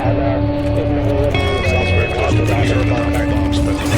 Sounds very positive to me. Heard a lot of bombs, but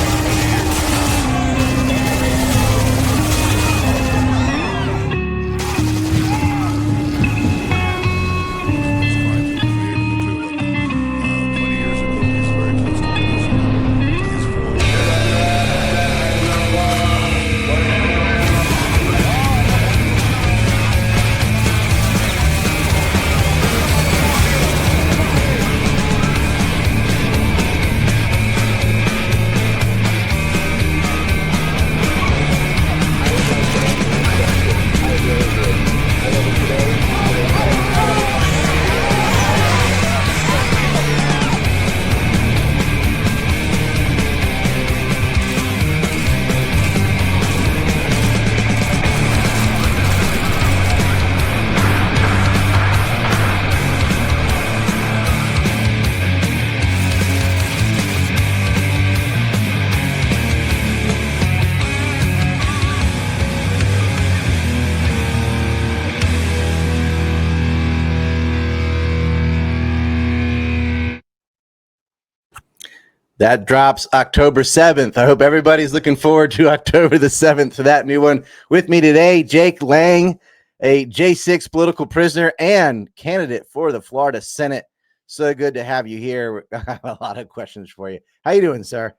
That drops October 7th. I hope everybody's looking forward to October the 7th for that new one. With me today, Jake Lang, a J6 political prisoner and candidate for the Florida Senate. So good to have you here. I have a lot of questions for you. How you doing, sir?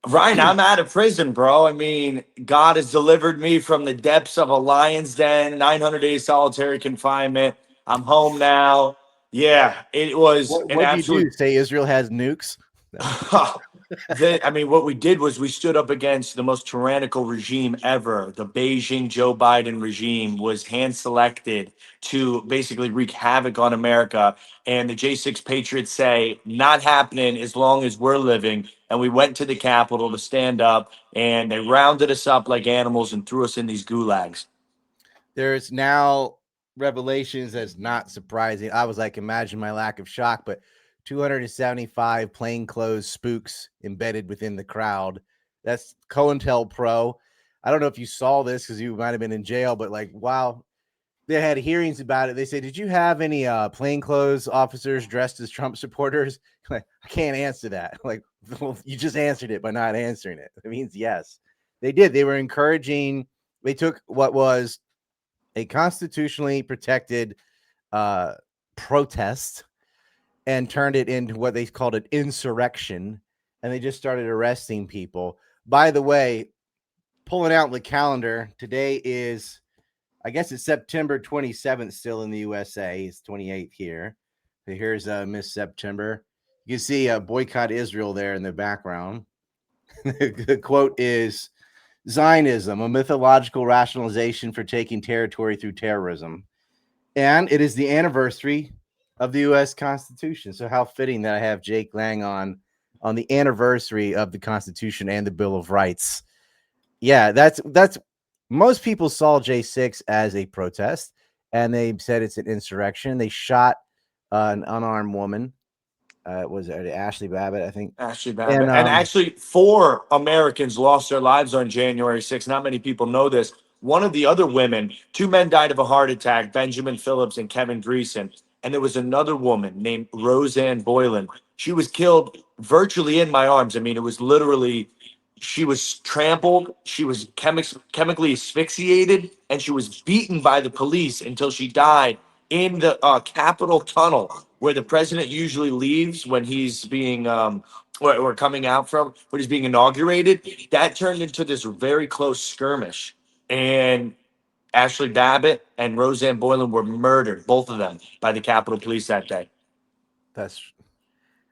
Ryan, I'm out of prison, bro. I mean, God has delivered me from the depths of a lion's den, 900 days solitary confinement. I'm home now. Yeah, it was an What absolute. you do? Say Israel has nukes? I mean, what we did was we stood up against the most tyrannical regime ever. The Beijing Joe Biden regime was hand selected to basically wreak havoc on America. And the J6 Patriots say, not happening as long as we're living. And we went to the Capitol to stand up, and they rounded us up like animals and threw us in these gulags. There's now revelations that's not surprising. I was like, imagine my lack of shock, but 275 plainclothes spooks embedded within the crowd. That's COINTELPRO. I don't know if you saw this because you might have been in jail, but like, wow, they had hearings about it. They say, did you have any plainclothes officers dressed as Trump supporters? Like, I can't answer that. Like, well, you just answered it by not answering it. It means yes. They did. They were encouraging. They took what was a constitutionally protected protest and turned it into what they called an insurrection, and they just started arresting people. By the way, pulling out the calendar, today is, I guess it's September 27th still in the USA. It's 28th here. So here's Miss September. You can see boycott Israel there in the background. The quote is, Zionism, a mythological rationalization for taking territory through terrorism. And it is the anniversary of the U.S. Constitution. So how fitting that I have Jake Lang on the anniversary of the Constitution and the Bill of Rights. Yeah, that's most people saw J6 as a protest, and they said it's an insurrection. They shot an unarmed woman. Was it Ashley Babbitt, I think? Ashley Babbitt. And actually, 4 Americans lost their lives on January 6th. Not many people know this. One of the other women, 2 men died of a heart attack, Benjamin Phillips and Kevin Greason. And there was another woman named Roseanne Boylan. She was killed virtually in my arms. I mean, it was literally, she was trampled, she was chemically asphyxiated, and she was beaten by the police until she died in the Capitol tunnel where the president usually leaves when he's being or coming out from when he's being inaugurated. That turned into this very close skirmish, and Ashley Babbitt and Roseanne Boylan were murdered, both of them, by the Capitol Police that day.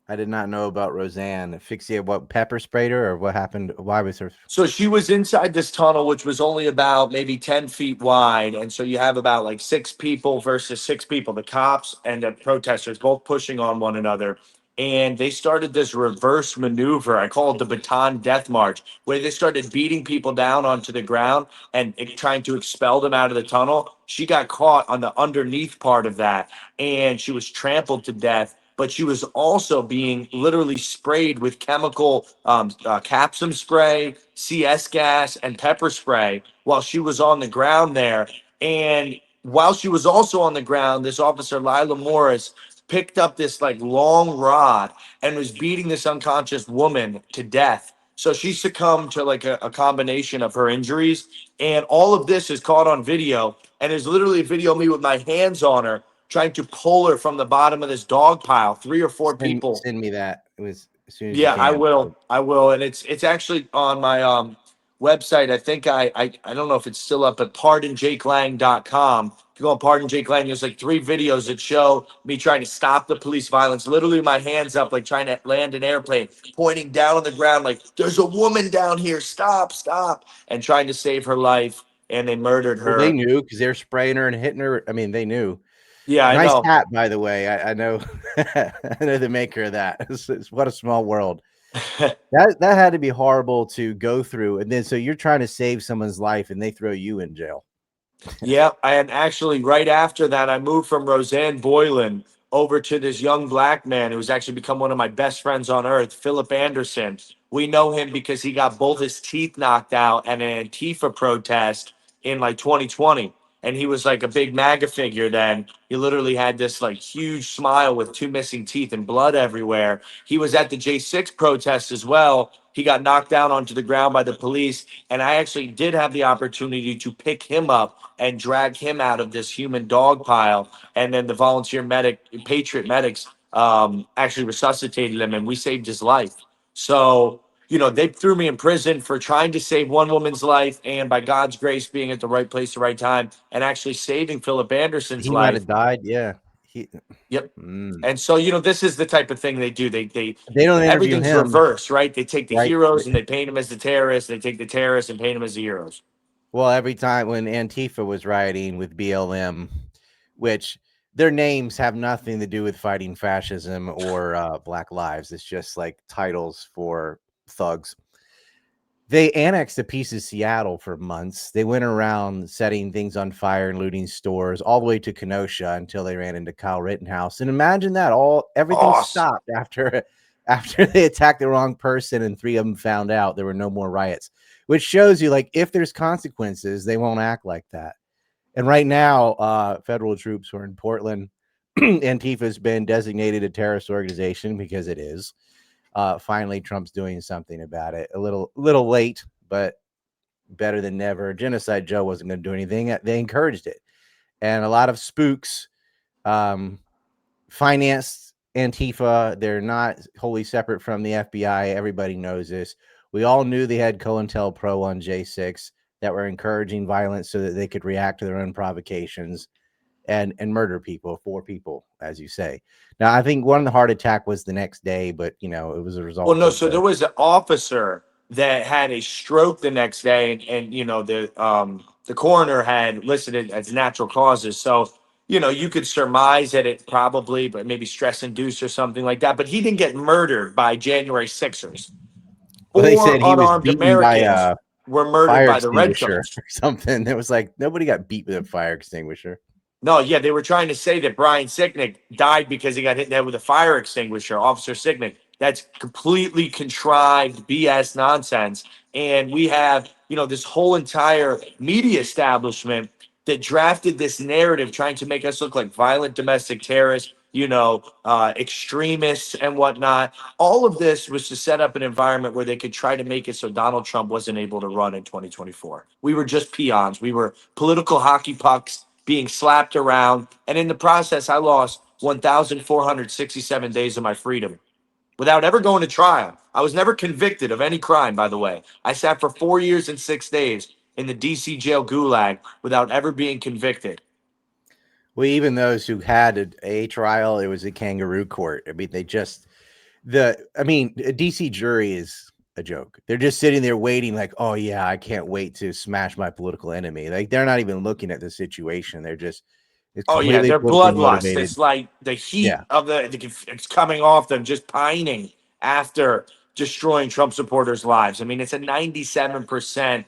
I did not know about Roseanne. Asphyxiated, what, pepper sprayed her, or what happened? Why was her? So she was inside this tunnel, which was only about maybe 10 feet wide. And so you have about like 6 people versus 6 people, the cops and the protesters both pushing on one another. And they started this reverse maneuver. I call it the baton death march, where they started beating people down onto the ground and trying to expel them out of the tunnel. She got caught on the underneath part of that, and she was trampled to death. But she was also being literally sprayed with chemical capsum spray, CS gas, and pepper spray while she was on the ground there. And while she was also on the ground, this officer, Lila Morris, picked up this like long rod and was beating this unconscious woman to death. So she succumbed to like a combination of her injuries. And all of this is caught on video. And there's literally a video of me with my hands on her trying to pull her from the bottom of this dog pile. 3 or 4 people. Send me that. It was as soon as you Yeah, I can. will. I will. And it's actually on my website. I think I don't know if it's still up, but pardonjakelang.com. If you go on Pardon Jake Lang, there's like 3 videos that show me trying to stop the police violence. Literally my hands up, like trying to land an airplane, pointing down on the ground, like, there's a woman down here. Stop, stop. And trying to save her life. And they murdered her. Well, they knew because they're spraying her and hitting her. I mean, they knew. Yeah, I Nice know. hat, by the way. I know. I know the maker of that. It's what a small world. That had to be horrible to go through. And then so you're trying to save someone's life and they throw you in jail. Yeah, and actually right after that, I moved from Roseanne Boylan over to this young black man who's actually become one of my best friends on earth, Philip Anderson. We know him because he got both his teeth knocked out at an Antifa protest in like 2020. And he was like a big MAGA figure then. He literally had this like huge smile with 2 missing teeth and blood everywhere. He was at the J6 protest as well. He got knocked down onto the ground by the police. And I actually did have the opportunity to pick him up and drag him out of this human dog pile. And then the volunteer Patriot medics actually resuscitated him and we saved his life. So, you know, they threw me in prison for trying to save one woman's life and by God's grace being at the right place at the right time and actually saving Philip Anderson's He might life. have died. Yeah. Yep. And so, you know, this is the type of thing they do. They They don't interview everything's him. reverse, right? They take the Right. heroes and they paint them as the terrorists. They take the terrorists and paint them as the heroes. Well, every time when Antifa was rioting with BLM, which their names have nothing to do with fighting fascism or Black Lives. It's just like titles for thugs. They annexed a piece of Seattle for months. They went around setting things on fire and looting stores all the way to Kenosha until they ran into Kyle Rittenhouse. And imagine that everything Awesome. stopped after they attacked the wrong person and 3 of them found out there were no more riots, which shows you like if there's consequences, they won't act like that. And right now, federal troops are in Portland. Antifa has been designated a terrorist organization because it is. Finally, Trump's doing something about it. A little late, but better than never. Genocide Joe wasn't going to do anything. They encouraged it. And a lot of spooks financed Antifa. They're not wholly separate from the FBI. Everybody knows this. We all knew they had COINTELPRO on J6 that were encouraging violence so that they could react to their own provocations and murder people, 4 people, as you say. Now, I think one of the heart attack was the next day, but you know, it was a result. Well, no, so there was an officer that had a stroke the next day, and you know, the coroner had listed it as natural causes. So, you know, you could surmise that it probably, but maybe stress induced or something like that. But he didn't get murdered by January 6ers. Well, they said he was unarmed beaten by Americans were murdered fire by the Red extinguisher Coats. or something. It was like nobody got beat with a fire extinguisher. No, yeah, they were trying to say that Brian Sicknick died because he got hit in the head with a fire extinguisher, Officer Sicknick. That's completely contrived BS nonsense. And we have, you know, this whole entire media establishment that drafted this narrative trying to make us look like violent domestic terrorists, you know, extremists and whatnot. All of this was to set up an environment where they could try to make it so Donald Trump wasn't able to run in 2024. We were just peons. We were political hockey pucks being slapped around. And in the process, I lost 1,467 days of my freedom without ever going to trial. I was never convicted of any crime, by the way. I sat for 4 years and 6 days in the DC jail gulag without ever being convicted. Well, even those who had a trial, it was a kangaroo court. I mean, a DC jury is a joke. They're just sitting there waiting like, oh yeah, I can't wait to smash my political enemy. Like they're not even looking at the situation. They're just, it's Oh yeah, completely they're politically bloodlust. motivated. It's like the heat Yeah. of it's coming off them, just pining after destroying Trump supporters' lives. I mean, it's a 97%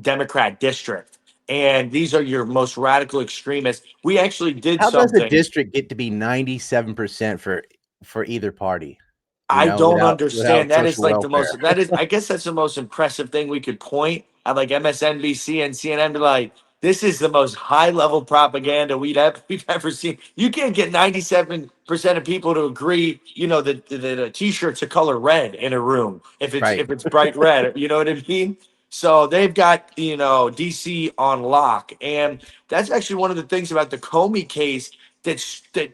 Democrat district, and these are your most radical extremists. We actually did How does something. a district get to be 97% for either party? I don't understand. That is social like the welfare. most. That is, I guess, that's the most impressive thing we could point at, like MSNBC and CNN. Be like, This is the most high level propaganda we've ever seen. You can't get 97% of people to agree, that a t-shirt's a color red in a room Right. if it's bright red. You know what I mean? So they've got, DC on lock. And that's actually one of the things about the Comey case that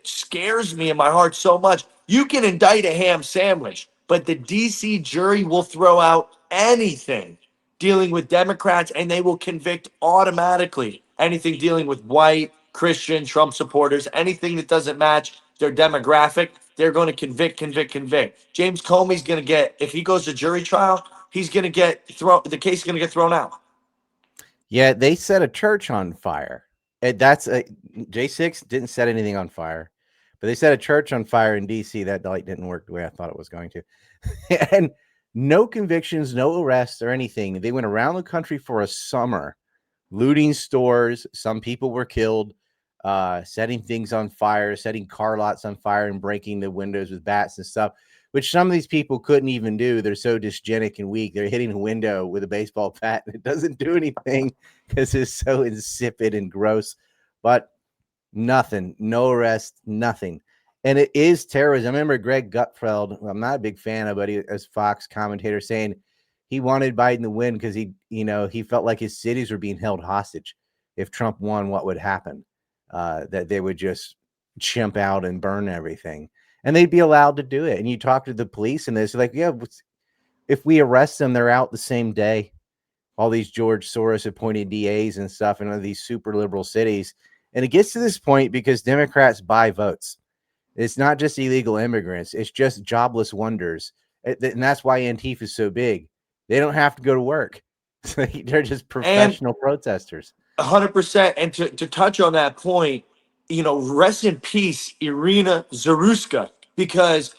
scares me in my heart so much. You can indict a ham sandwich, but the DC jury will throw out anything dealing with Democrats, and they will convict automatically. Anything dealing with white, Christian, Trump supporters, anything that doesn't match their demographic, they're going to convict, convict, convict. James Comey's going to get, if he goes to jury trial, he's going to get thrown, the case is going to get thrown out. Yeah, they set a church on fire. That's J6 didn't set anything on fire, but they set a church on fire in DC. That light didn't work the way I thought it was going to. And no convictions, no arrests or anything. They went around the country for a summer, looting stores. Some people were killed, setting things on fire, setting car lots on fire, and breaking the windows with bats and stuff, which some of these people couldn't even do. They're so dysgenic and weak. They're hitting a window with a baseball bat, and it doesn't do anything because it's so insipid and gross. But nothing, no arrest, nothing. And it is terrorism. I remember Greg Gutfeld, who I'm not a big fan of, but he, as Fox commentator, saying he wanted Biden to win because he felt like his cities were being held hostage. If Trump won, what would happen? That they would just chimp out and burn everything, and they'd be allowed to do it. And you talk to the police, and they're like, yeah, if we arrest them, they're out the same day. All these George Soros appointed DAs and stuff in all these super liberal cities. And it gets to this point because Democrats buy votes. It's not just illegal immigrants. It's just jobless wonders. And that's why Antifa is so big. They don't have to go to work. They're just professional protesters. 100%. And to touch on that point, rest in peace, Irina Zaruska, because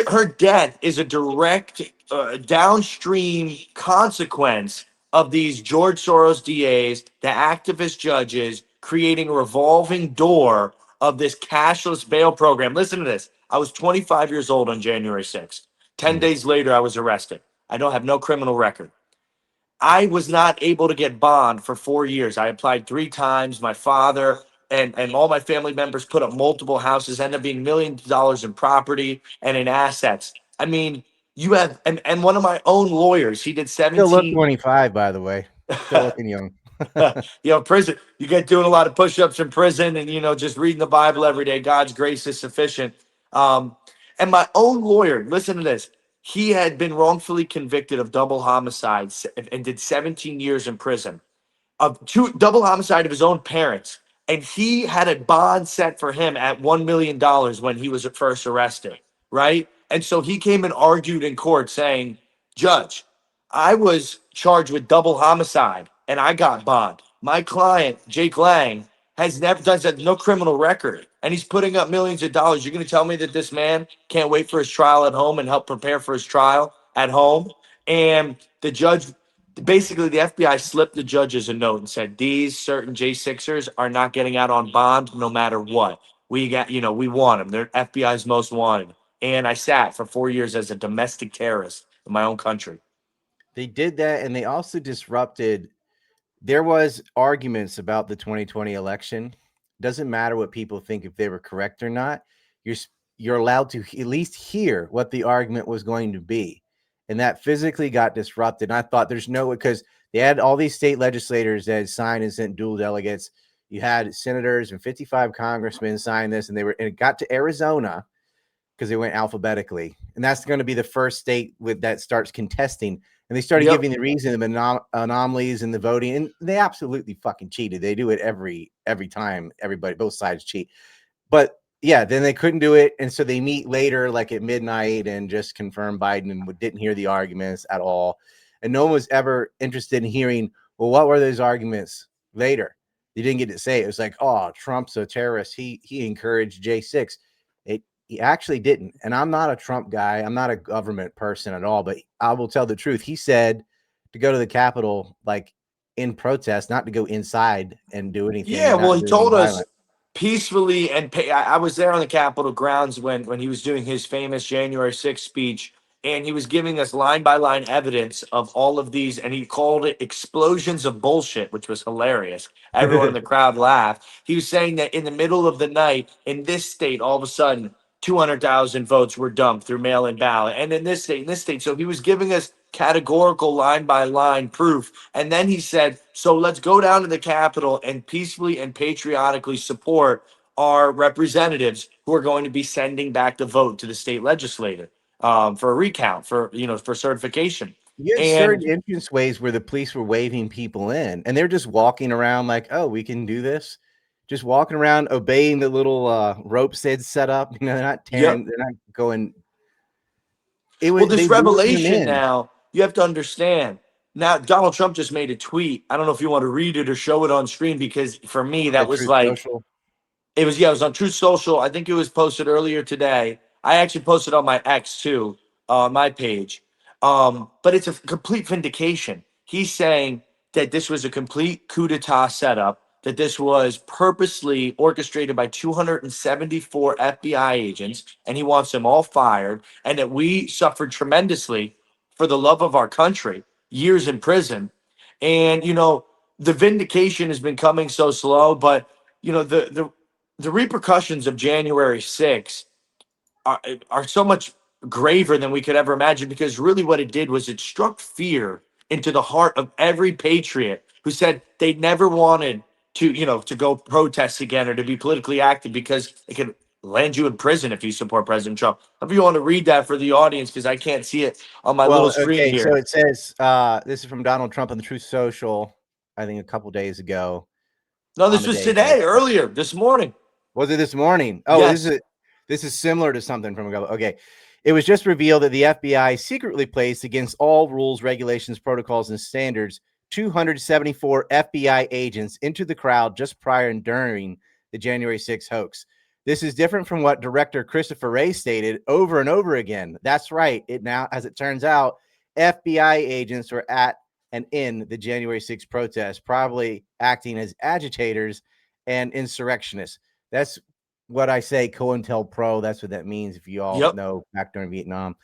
her death is a direct downstream consequence of these George Soros DAs, the activist judges, creating a revolving door of this cashless bail program. Listen to this. I was 25 years old on January 6th. 10 days later, I was arrested. I don't have no criminal record. I was not able to get bond for 4 years. I applied 3 times. My father and all my family members put up multiple houses, ended up being millions of dollars in property and in assets. I mean, you have, and one of my own lawyers, he did 17. Still look 25, by the way. Still looking young. Prison, you get doing a lot of push-ups in prison and, just reading the Bible every day. God's grace is sufficient. And my own lawyer, listen to this. He had been wrongfully convicted of double homicides and did 17 years in prison of double homicide of his own parents. And he had a bond set for him at $1 million when he was first arrested, right? And so he came and argued in court saying, Judge, I was charged with double homicide and I got bond. My client, Jake Lang, has no criminal record, and he's putting up millions of dollars. You're going to tell me that this man can't wait for his trial at home and help prepare for his trial at home? And the judge, basically the FBI slipped the judges a note and said, these certain J6ers are not getting out on bond no matter what. We want them. They're FBI's most wanted. And I sat for 4 years as a domestic terrorist in my own country. They did that, and they also disrupted. There was arguments about the 2020 election. Doesn't matter what people think if they were correct or not. You're allowed to at least hear what the argument was going to be, and that physically got disrupted. And I thought there's no way, because they had all these state legislators that had signed and sent dual delegates. You had senators and 55 congressmen sign this, and it got to Arizona because they went alphabetically, and that's going to be the first state that starts contesting. And they started giving the reason of anomalies in the voting, and they absolutely fucking cheated. They do it every time. Everybody, both sides cheat. But yeah, then they couldn't do it, and so they meet later, like at midnight, and just confirm Biden, and didn't hear the arguments at all. And no one was ever interested in hearing, well, what were those arguments later? They didn't get to say it. It was like, oh, Trump's a terrorist. He encouraged J6. He actually didn't. And I'm not a Trump guy. I'm not a government person at all, but I will tell the truth. He said to go to the Capitol, like in protest, not to go inside and do anything. Yeah, well, he told us peacefully, and I was there on the Capitol grounds when he was doing his famous January 6th speech. and he was giving us line by line evidence of all of these, and he called it explosions of bullshit, which was hilarious. Everyone in the crowd laughed. He was saying that in the middle of the night in this state, all of a sudden 200,000 votes were dumped through mail-in ballot, and in this state, in this state. So he was giving us categorical line by line proof, and then he said, so let's go down to the Capitol and peacefully and patriotically support our representatives who are going to be sending back the vote to the state legislature for a recount, for certification. You had And certain entrance ways where the police were waving people in, and they're just walking around like, "Oh, we can do this." Just walking around, obeying the little ropes they'd set up. You know, they're not tearing. yep. They're not going. It Well, was this they lured them revelation in. now, you have to understand. Now, Donald Trump just made a tweet. I don't know if you want to read it or show it on screen, because for me, The that was Truth like, Social. it was on Truth Social. I think it was posted earlier today. I actually posted on my X too, my page. But it's a complete vindication. He's saying that this was a complete coup d'etat setup, that this was purposely orchestrated by 274 FBI agents, and he wants them all fired, and that we suffered tremendously for the love of our country, years in prison. And the vindication has been coming so slow, but the repercussions of January 6th are so much graver than we could ever imagine, because really what it did was it struck fear into the heart of every patriot who said they never wanted to go protest again or to be politically active, because it could land you in prison if you support President Trump. If you want to read that for the audience, because I can't see it on my little Well, screen okay, so here. it says this is from Donald Trump on the Truth Social. I think a couple days ago No, on this the was day he had today, earlier this morning. Was it this morning? Oh, Yes. this is similar to something from a couple. Okay. It was just revealed that the FBI secretly placed, against all rules, regulations, protocols, and standards, 274 FBI agents into the crowd just prior and during the January 6th hoax. This is different from what Director Christopher Wray stated over and over again. That's right. It now, as it turns out, FBI agents were at and in the January 6th protest, probably acting as agitators and insurrectionists. That's what I say, COINTELPRO. That's what that means, if you all Yep. know, back during Vietnam.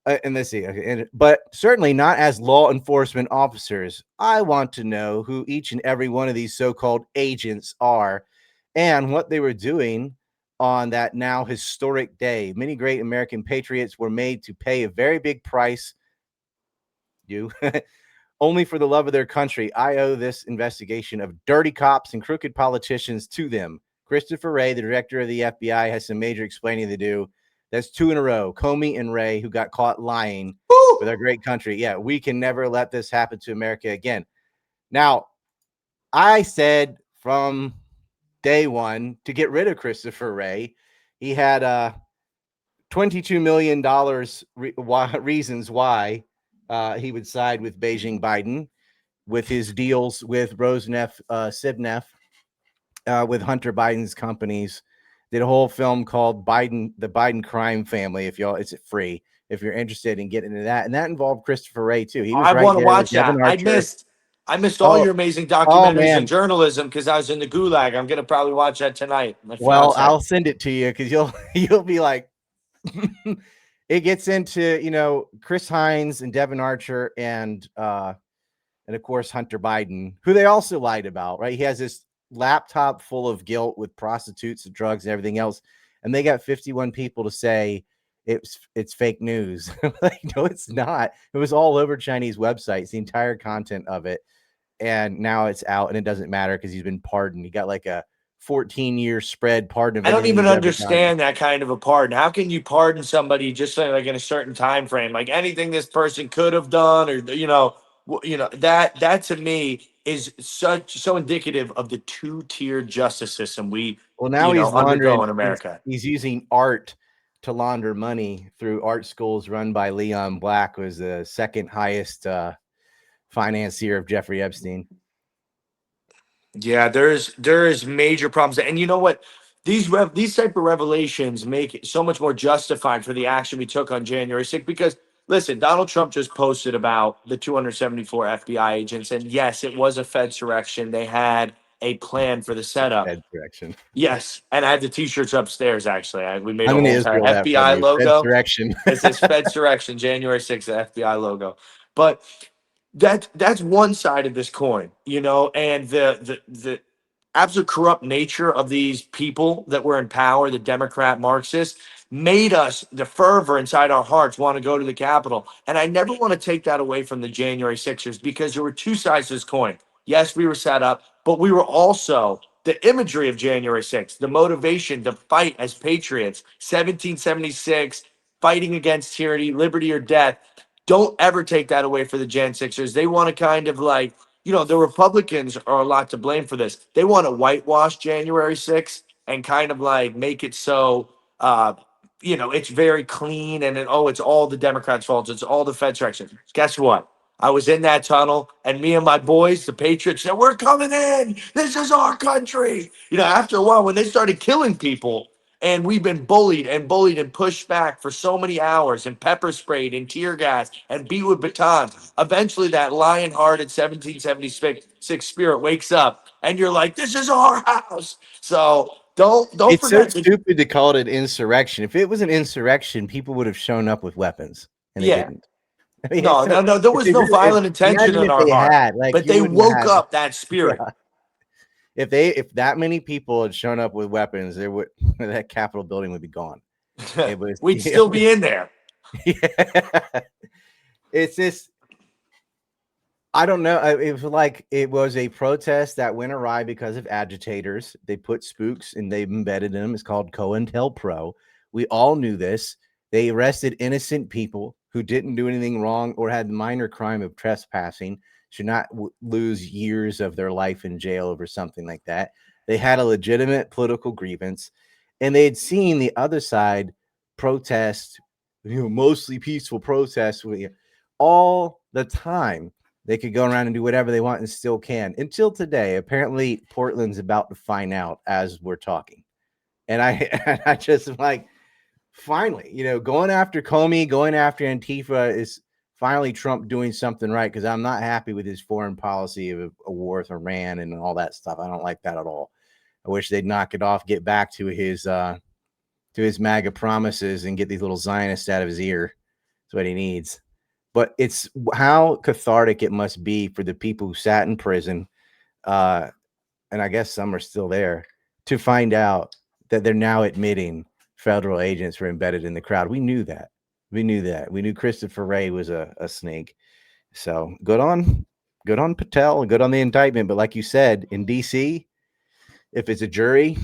And let's see, but certainly not as law enforcement officers. I want to know who each and every one of these so-called agents are and what they were doing on that now historic day. Many great American patriots were made to pay a very big price. Only for the love of their country. I owe this investigation of dirty cops and crooked politicians to them. Christopher Wray, the director of the FBI, has some major explaining to do. That's 2 in a row. Comey and Wray, who got caught lying with our great country. Yeah, we can never let this happen to America again. Now, I said from day one to get rid of Christopher Wray. He had $22 million reasons why he would side with Beijing Biden, with his deals with Rosneft, Sibneft, with Hunter Biden's companies. Did a whole film called The Biden Crime Family. If y'all, it's free if you're interested in getting into that. And that involved Christopher Wray too. He was I right want to there with watch Devin that. Archer. I missed all Oh, your amazing oh documentaries and man. journalism because I was in the gulag. I'm gonna probably watch that tonight. My Well, fiance. I'll send it to you because you'll be like, it gets into Chris Hines and Devin Archer and of course Hunter Biden, who they also lied about, right? He has this laptop full of guilt with prostitutes and drugs and everything else, and they got 51 people to say it's fake news. Like, no, it's not. It was all over Chinese websites, the entire content of it, and now it's out, and it doesn't matter because he's been pardoned. He got like a 14-year spread pardon of I don't anything even he's ever done. understand that kind of a pardon. How can you pardon somebody just like in a certain time frame, like anything this person could have done, or that to me is so indicative of the two-tiered justice system we Well, now he's undergo laundering. in America. He's using art to launder money through art schools run by Leon Black, who was the second highest financier of Jeffrey Epstein. Yeah, there is major problems, and you know what? These type of revelations make it so much more justified for the action we took on January 6th. Because listen, Donald Trump just posted about the 274 FBI agents, and yes, it was a Fed surrection. They had a plan for the setup. Fed direction. Yes, and I had the T-shirts upstairs. Actually, we made I'm a gonna whole entire Israel that from FBI you. Fed logo. direction. It says Fed's direction, January 6th, the FBI logo. But that's one side of this coin, and the absolute corrupt nature of these people that were in power, the Democrat Marxists, made us, the fervor inside our hearts, want to go to the Capitol. And I never want to take that away from the January 6ers, because there were two sides to this coin. Yes, we were set up, but we were also the imagery of January 6th, the motivation to fight as patriots, 1776, fighting against tyranny, liberty or death. Don't ever take that away for the Jan Sixers. They want to kind of like, the Republicans are a lot to blame for this. They want to whitewash January 6th and kind of like make it so, it's very clean and it's all the Democrats' fault. It's all the Fed's direction. Guess what? I was in that tunnel, and me and my boys, the Patriots, said, "We're coming in. This is our country." After a while, when they started killing people, and we've been bullied and pushed back for so many hours, and pepper sprayed and tear gas and beat with batons. Eventually, that lion-hearted 1776 spirit wakes up, and you're like, "This is our house." So don't It's so forget. stupid to call it an insurrection. If it was an insurrection, people would have shown up with weapons, and they Yeah. didn't. I mean, No. There was no violent intention imagine in if our they heart, had, like, but you they wouldn't woke have. up that spirit. Yeah. If that many people had shown up with weapons, that Capitol building would be gone. We'd still be in there. Yeah. It's just, I don't know. It was like it was a protest that went awry because of agitators. They put spooks and they embedded them. It's called COINTELPRO. We all knew this. They arrested innocent people who didn't do anything wrong or had the minor crime of trespassing, should not lose years of their life in jail over something like that. They had a legitimate political grievance, and they had seen the other side protest, mostly peaceful protests all the time. They could go around and do whatever they want and still can, until today. Apparently, Portland's about to find out as we're talking. And I just am like, finally, going after Comey, going after Antifa is finally Trump doing something right, because I'm not happy with his foreign policy of a war with Iran and all that stuff. I don't like that at all. I wish they'd knock it off, get back to his MAGA promises, and get these little Zionists out of his ear. That's what he needs. But it's how cathartic it must be for the people who sat in prison, and I guess some are still there, to find out that they're now admitting federal agents were embedded in the crowd. We knew that. We knew Christopher Wray was a snake. So good on Patel, good on the indictment. But like you said, in DC, if it's a jury,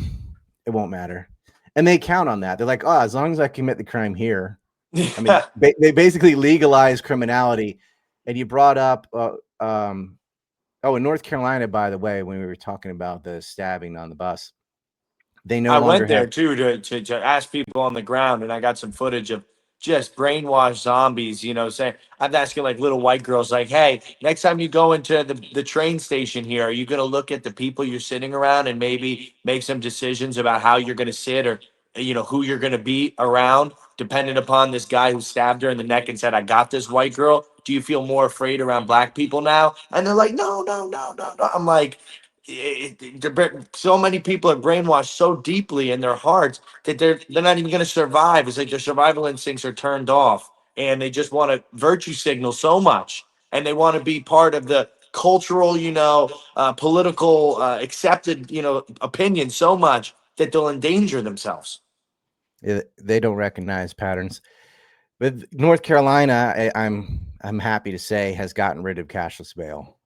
it won't matter. And they count on that. They're like, as long as I commit the crime here. I mean, they basically legalize criminality. And you brought up, in North Carolina, by the way, when we were talking about the stabbing on the bus, they no I longer went there have. too to ask people on the ground, and I got some footage of just brainwashed zombies, saying, I'm asking like little white girls, like, "Hey, next time you go into the train station here, are you going to look at the people you're sitting around and maybe make some decisions about how you're going to sit, or who you're going to be around, dependent upon this guy who stabbed her in the neck and said, 'I got this white girl'? Do you feel more afraid around black people now?" And they're like, "No, no, no, no, no." I'm like, so many people are brainwashed so deeply in their hearts that they're not even going to survive. It's like their survival instincts are turned off, and they just want to virtue signal so much, and they want to be part of the cultural, political, accepted, opinion so much that they'll endanger themselves. They don't recognize patterns. But North Carolina, I'm happy to say, has gotten rid of cashless bail,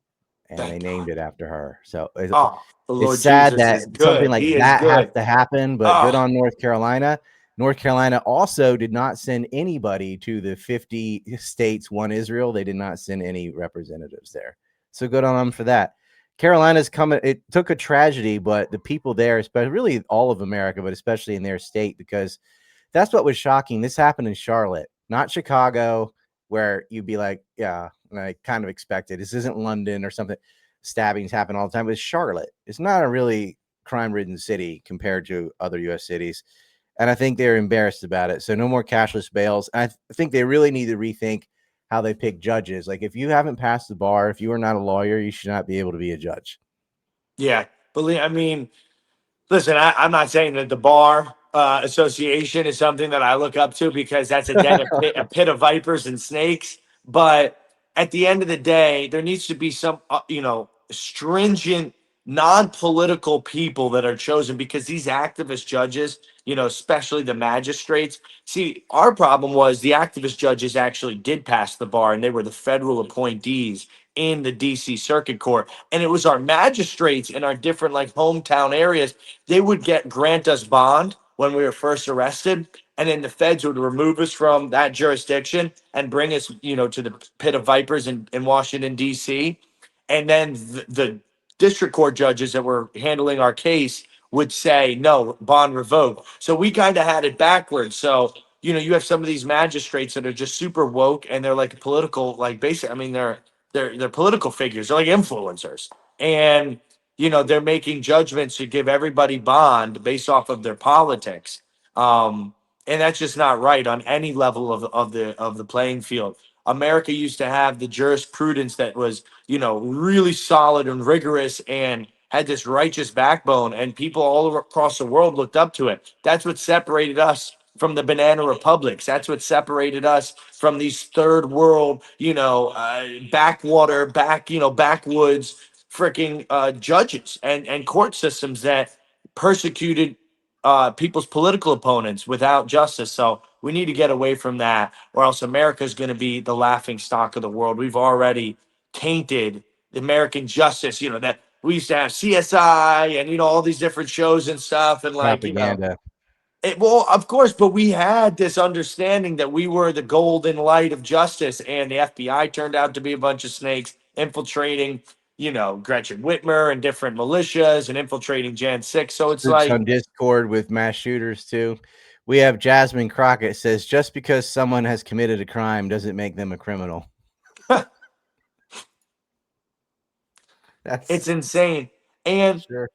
and Thank they God. named it after her. So Oh, the Lord it's sad Jesus that is something good. like He is that has good. to happen, but good Oh, on North Carolina. North Carolina also did not send anybody to the 50 states, one Israel. They did not send any representatives there. So good on them for that. Carolina's coming. It took a tragedy, but the people there, especially really all of America, but especially in their state, because that's what was shocking. This happened in Charlotte, not Chicago, where you'd be like, yeah, I kind of expected. This isn't London or something. Stabbings happen all the time. But it's Charlotte. It's not a really crime-ridden city compared to other U.S. cities. And I think they're embarrassed about it. So no more cashless bails. I think they really need to rethink how they pick judges. Like, if you haven't passed the bar, if you are not a lawyer, you should not be able to be a judge. yeah. I mean, listen, I'm not saying that the bar association is something that I look up to because that's a pit of vipers and snakes. But at the end of the day, there needs to be some, stringent, non-political people that are chosen because these activist judges, especially the magistrates. See, our problem was the activist judges actually did pass the bar, and they were the federal appointees in the DC Circuit Court, and it was our magistrates in our different like hometown areas. They would grant us bond when we were first arrested, and then the feds would remove us from that jurisdiction and bring us, to the pit of vipers in Washington D.C. And then the district court judges that were handling our case would say no, bond revoked. So we kind of had it backwards. So you have some of these magistrates that are just super woke and they're like political, like basic. I mean, they're political figures. They're like influencers, and they're making judgments to give everybody bond based off of their politics. And that's just not right on any level of the playing field. America used to have the jurisprudence that was, really solid and rigorous and had this righteous backbone, and people all across the world looked up to it. That's what separated us from the banana republics. That's what separated us from these third world, backwater, backwoods freaking judges and court systems that persecuted people's political opponents without justice. So we need to get away from that, or else America is going to be the laughing stock of the world. We've already tainted the American justice. That we used to have CSI and all these different shows and stuff, and like Propaganda. well, of course, but we had this understanding that we were the golden light of justice, and the FBI turned out to be a bunch of snakes infiltrating, Gretchen Whitmer and different militias and infiltrating Jan 6. So it's Groups like, on Discord with mass shooters too. We have Jasmine Crockett says just because someone has committed a crime doesn't make them a criminal. it's insane. And, Sure.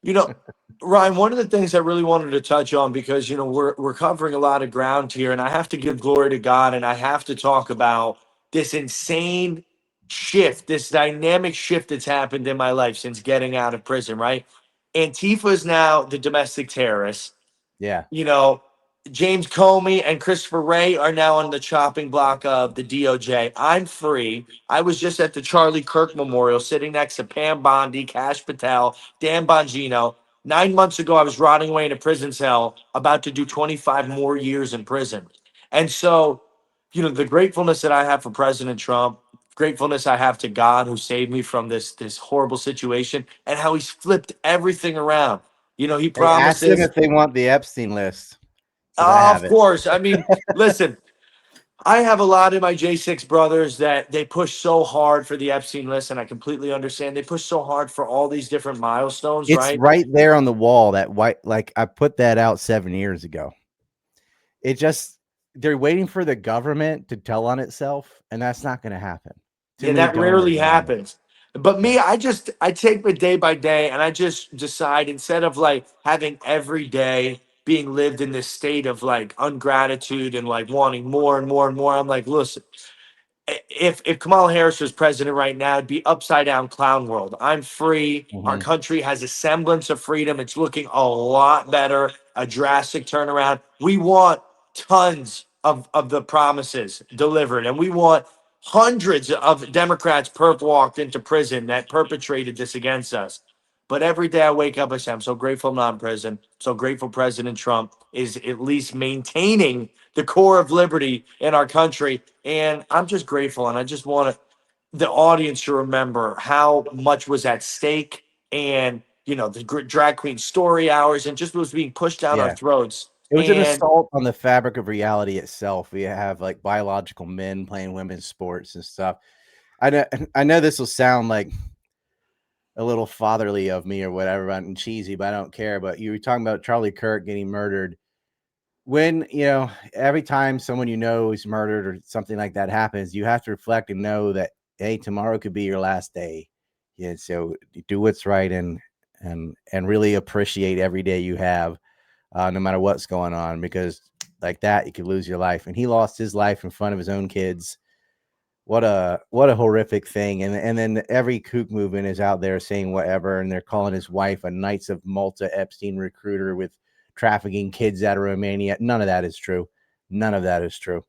Ryan, one of the things I really wanted to touch on, because, we're covering a lot of ground here, and I have to give glory to God, and I have to talk about this insane shift, this dynamic shift that's happened in my life since getting out of prison, right? Antifa is now the domestic terrorist. Yeah. James Comey and Christopher Wray are now on the chopping block of the DOJ. I'm free. I was just at the Charlie Kirk Memorial sitting next to Pam Bondi, Kash Patel, Dan Bongino. 9 months ago, I was rotting away in a prison cell, about to do 25 more years in prison. And so, the gratefulness that I have for President Trump, gratefulness I have to God who saved me from this horrible situation, and how he's flipped everything around. He Hey, ask them promises. if they want the Epstein list. I have Of it. course. I mean, listen, I have a lot of my J6 brothers that they push so hard for the Epstein list, and I completely understand. They push so hard for all these different milestones, It's right? right there on the wall. That white, like I put that out 7 years ago. They're waiting for the government to tell on itself, and that's not going to happen. Too Yeah, many that donors rarely around it. happens. But me, I take it day by day, and I just decide, instead of like having every day being lived in this state of like ungratitude and like wanting more and more and more, I'm like, listen, if Kamala Harris was president right now, it'd be upside down clown world. I'm free. Our Mhm. country has a semblance of freedom. It's looking a lot better, a drastic turnaround. We want tons of the promises delivered, and we want hundreds of Democrats perp walked into prison that perpetrated this against us. But every day I wake up, I say, I'm so grateful I'm not in prison. So grateful President Trump is at least maintaining the core of liberty in our country. And I'm just grateful. And I just want the audience to remember how much was at stake, and, the drag queen story hours and just what was being pushed down our Yeah. throats. It was an And assault on the fabric of reality itself. We have like biological men playing women's sports and stuff. I know this will sound like a little fatherly of me or whatever, and cheesy, but I don't care. But you were talking about Charlie Kirk getting murdered. When, every time someone is murdered or something like that happens, you have to reflect and know that, hey, tomorrow could be your last day. Yeah, so do what's right and really appreciate every day you have, no matter what's going on, because like that, you could lose your life. And he lost his life in front of his own kids. what a horrific thing. And then every kook movement is out there saying whatever, and they're calling his wife a Knights of Malta Epstein recruiter with trafficking kids out of Romania. None of that is true. None of that is true.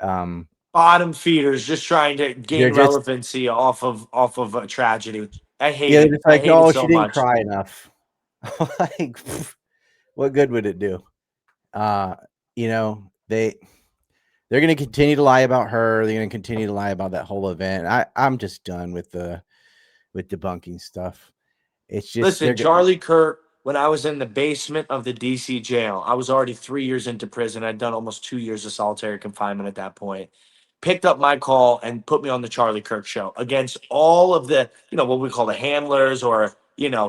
Bottom feeders just trying to They're gain just relevancy off of a tragedy. I hate they're it. just I like, hate it oh, she so didn't much. cry enough. Like, what good would it do? You know, they're going to continue to lie about her. They're going to continue to lie about that whole event. I'm just done with debunking stuff. It's just Listen, Charlie Kirk, when I was in the basement of the DC jail, I was already 3 years into prison. I'd done almost 2 years of solitary confinement at that point. Picked up my call and put me on the Charlie Kirk show against all of the, what we call the handlers or,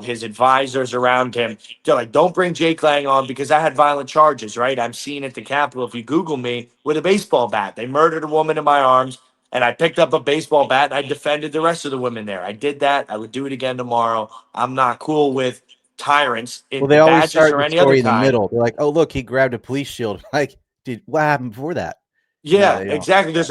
his advisors around him. They're like, don't bring Jake Lang on because I had violent charges, right? I'm seen at the Capitol, if you Google me, with a baseball bat. They murdered a woman in my arms, and I picked up a baseball bat and I defended the rest of the women there. I did that. I would do it again tomorrow. I'm not cool with tyrants well, in they always badges start or the any other story in the kind. middle. They're like, oh, look, he grabbed a police shield. Like, dude, what happened before that? No, Yeah, they don't. exactly. There's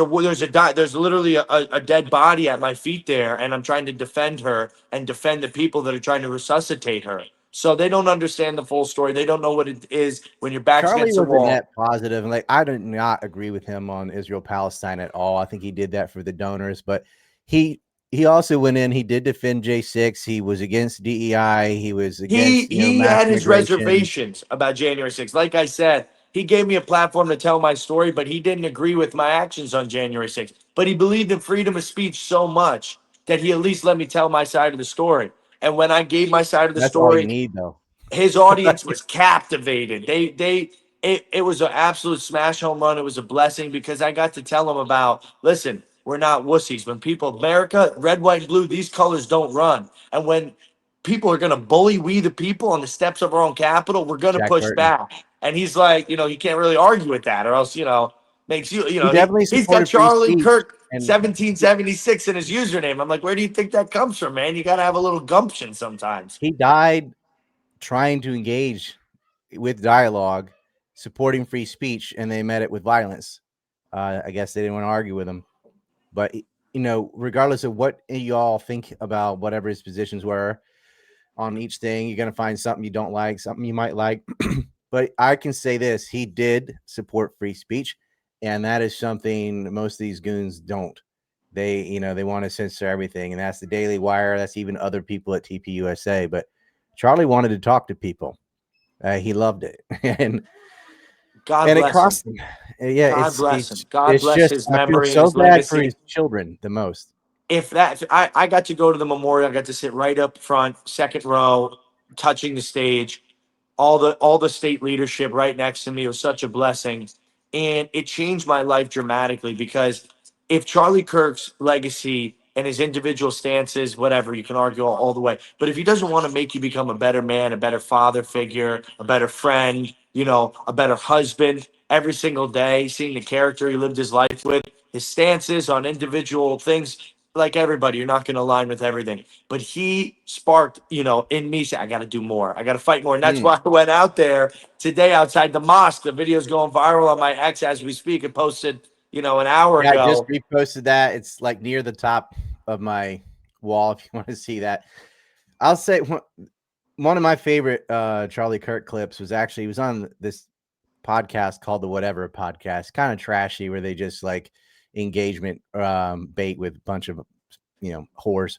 literally a dead body at my feet there, and I'm trying to defend her and defend the people that are trying to resuscitate her. So they don't understand the full story. They don't know what it is when your back's Charlie against the was a wall. net positive, and like I did not agree with him on Israel Palestine at all. I think he did that for the donors, but he also went in. He did defend J6. He was against DEI. He was He against he mass had his immigration. reservations about January 6th. Like I said, he gave me a platform to tell my story, but he didn't agree with my actions on January 6th. But he believed in freedom of speech so much that he at least let me tell my side of the story. And when I gave my side of the That's all you story, need, though. his audience was captivated. It was an absolute smash home run. It was a blessing because I got to tell them about, listen, we're not wussies. When people, America, red, white, and blue, these colors don't run. And when people are going to bully we the people on the steps of our own capital, we're going to Jack push Burton. back. And he's like, he can't really argue with that, or else, makes you, He definitely he's got supported free Charlie speech, Kirk and 1776 in his username. I'm like, where do you think that comes from, man? You got to have a little gumption sometimes. he died trying to engage with dialogue, supporting free speech, and they met it with violence. I guess they didn't want to argue with him. But regardless of what y'all think about whatever his positions were on each thing, you're gonna find something you don't like, something you might like. But I can say this: he did support free speech, and that is something most of these goons don't. They want to censor everything, and that's the Daily Wire. That's even other people at TPUSA. But Charlie wanted to talk to people. He loved it, and God it bless him. cost him. Yeah, God it's bless him. it's God it's bless just his I feel memory and so his bad for his legacy. children the most. I got to go to the memorial, I got to sit right up front, second row, touching the stage, all the state leadership right next to me. It was such a blessing. And it changed my life dramatically because if Charlie Kirk's legacy and his individual stances, whatever, you can argue all the way. But if he doesn't want to make you become a better man, a better father figure, a better friend, a better husband every single day, seeing the character he lived his life with, his stances on individual things, like everybody, you're not going to align with everything. But he sparked, in me, say, I got to do more. I got to fight more. And that's Mm. why I went out there today outside the mosque. The video's going viral on my X as we speak. It posted, an hour Yeah, I just ago. reposted that. It's like near the top of my wall if you want to see that. I'll say one of my favorite Charlie Kirk clips was actually he was on this podcast called the Whatever Podcast, kind of trashy, where they just like engagement bait with a bunch of whores,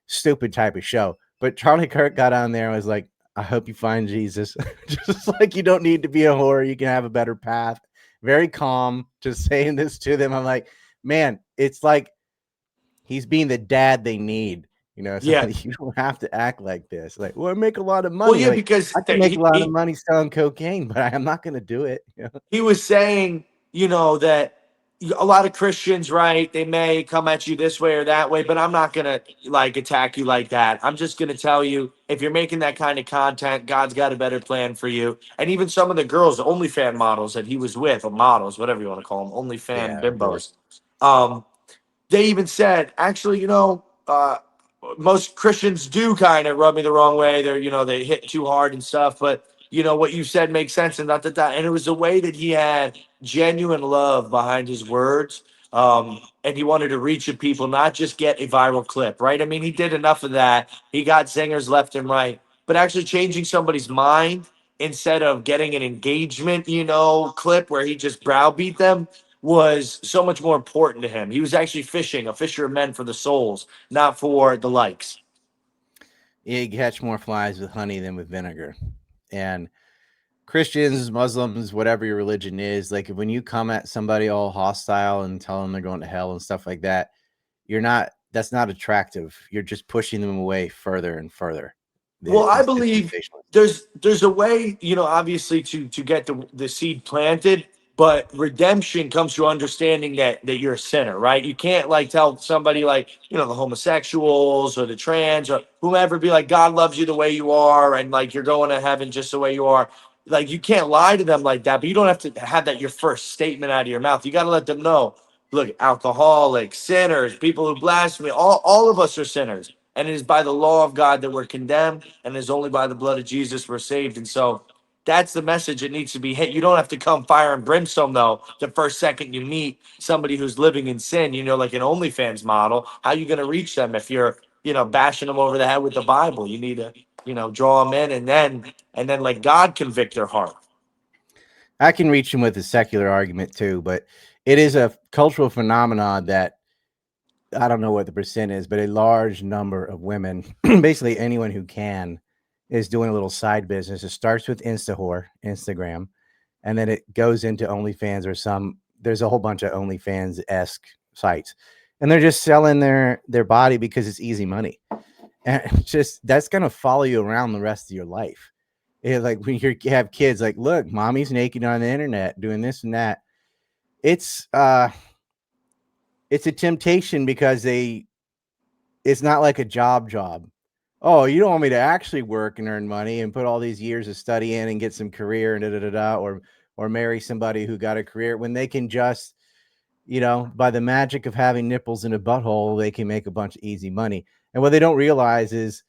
stupid type of show. But Charlie Kirk got on there and was like, I hope you find Jesus. Just like you don't need to be a whore, you can have a better path. Very calm, just saying this to them. I'm like, man, it's like he's being the dad they need. So Yeah. like, you don't have to act like this. Like, well, I make a lot of Well, money. yeah, Like, because I can make a lot of money selling cocaine, but I'm not going to do it. he was saying, that a lot of Christians, right? They may come at you this way or that way, but I'm not gonna like attack you like that. I'm just gonna tell you if you're making that kind of content, God's got a better plan for you. And even some of the girls, the OnlyFan models that he was with, or models, whatever you want to call them, OnlyFan Yeah, boy. bimbos. They even said, actually, most Christians do kind of rub me the wrong way. They hit too hard and stuff, but what you said makes sense and that. And it was a way that he had genuine love behind his words. And he wanted to reach the people, not just get a viral clip, right? I mean, he did enough of that. He got zingers left and right, but actually changing somebody's mind instead of getting an engagement, clip where he just browbeat them was so much more important to him. He was actually fishing, a fisher of men for the souls, not for the likes. You catch more flies with honey than with vinegar. And Christians, Muslims, whatever your religion is, like when you come at somebody all hostile and tell them they're going to hell and stuff like that, that's not attractive. You're just pushing them away further and further. Well, I It's believe dispensationalism. there's a way, obviously to get the seed planted, but redemption comes through understanding that you're a sinner, right? You can't like tell somebody like, the homosexuals or the trans or whomever, be like, God loves you the way you are, and like you're going to heaven just the way you are. Like you can't lie to them like that, but you don't have to have that your first statement out of your mouth. You got to let them know, look, alcoholics, sinners, people who blaspheme, all of us are sinners. And it is by the law of God that we're condemned, and it is only by the blood of Jesus we're saved. And so that's the message that needs to be hit. You don't have to come fire and brimstone, though, the first second you meet somebody who's living in sin, like an OnlyFans model. How are you going to reach them if you're, bashing them over the head with the Bible? You need to, draw them in and then let God convict their heart. I can reach them with a secular argument too, but it is a cultural phenomenon that I don't know what the percent is, but a large number of women, basically anyone who can, is doing a little side business. It starts with Instagram, and then it goes into OnlyFans or there's a whole bunch of OnlyFans-esque sites. And they're just selling their body because it's easy money. And that's going to follow you around the rest of your life. Like when you have kids, like, look, mommy's naked on the internet doing this and that. It's a temptation because it's not like a job. Oh, you don't want me to actually work and earn money and put all these years of study in and get some career and or marry somebody who got a career when they can just, by the magic of having nipples in a butthole, they can make a bunch of easy money. And what they don't realize is,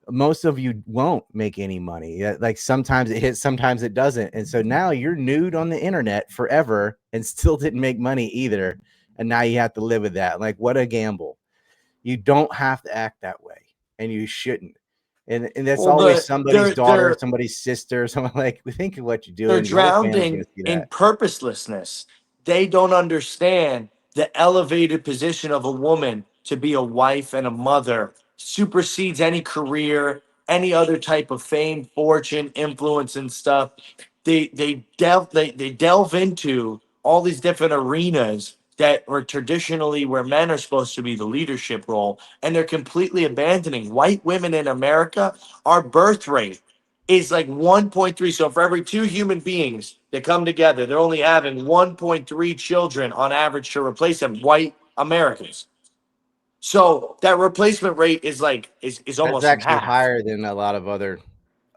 most of you won't make any money. Like sometimes it hits, sometimes it doesn't. And so now you're nude on the internet forever and still didn't make money either. And now you have to live with that. Like, what a gamble. You don't have to act that way, and you shouldn't. And that's Well, always somebody's daughter, they're somebody's sister, someone like, think of what you're they're doing. Your whole family's going drowning to see in that. purposelessness. They don't understand the elevated position of a woman to be a wife and a mother supersedes any career, any other type of fame, fortune, influence, and stuff. They delve into all these different arenas that were traditionally where men are supposed to be the leadership role, and they're completely abandoning white women in America. Our birth rate is like 1.3. So for every two human beings that come together, they're only having 1.3 children on average to replace them, white Americans. So that replacement rate is is That's almost in actually half. higher than a lot of other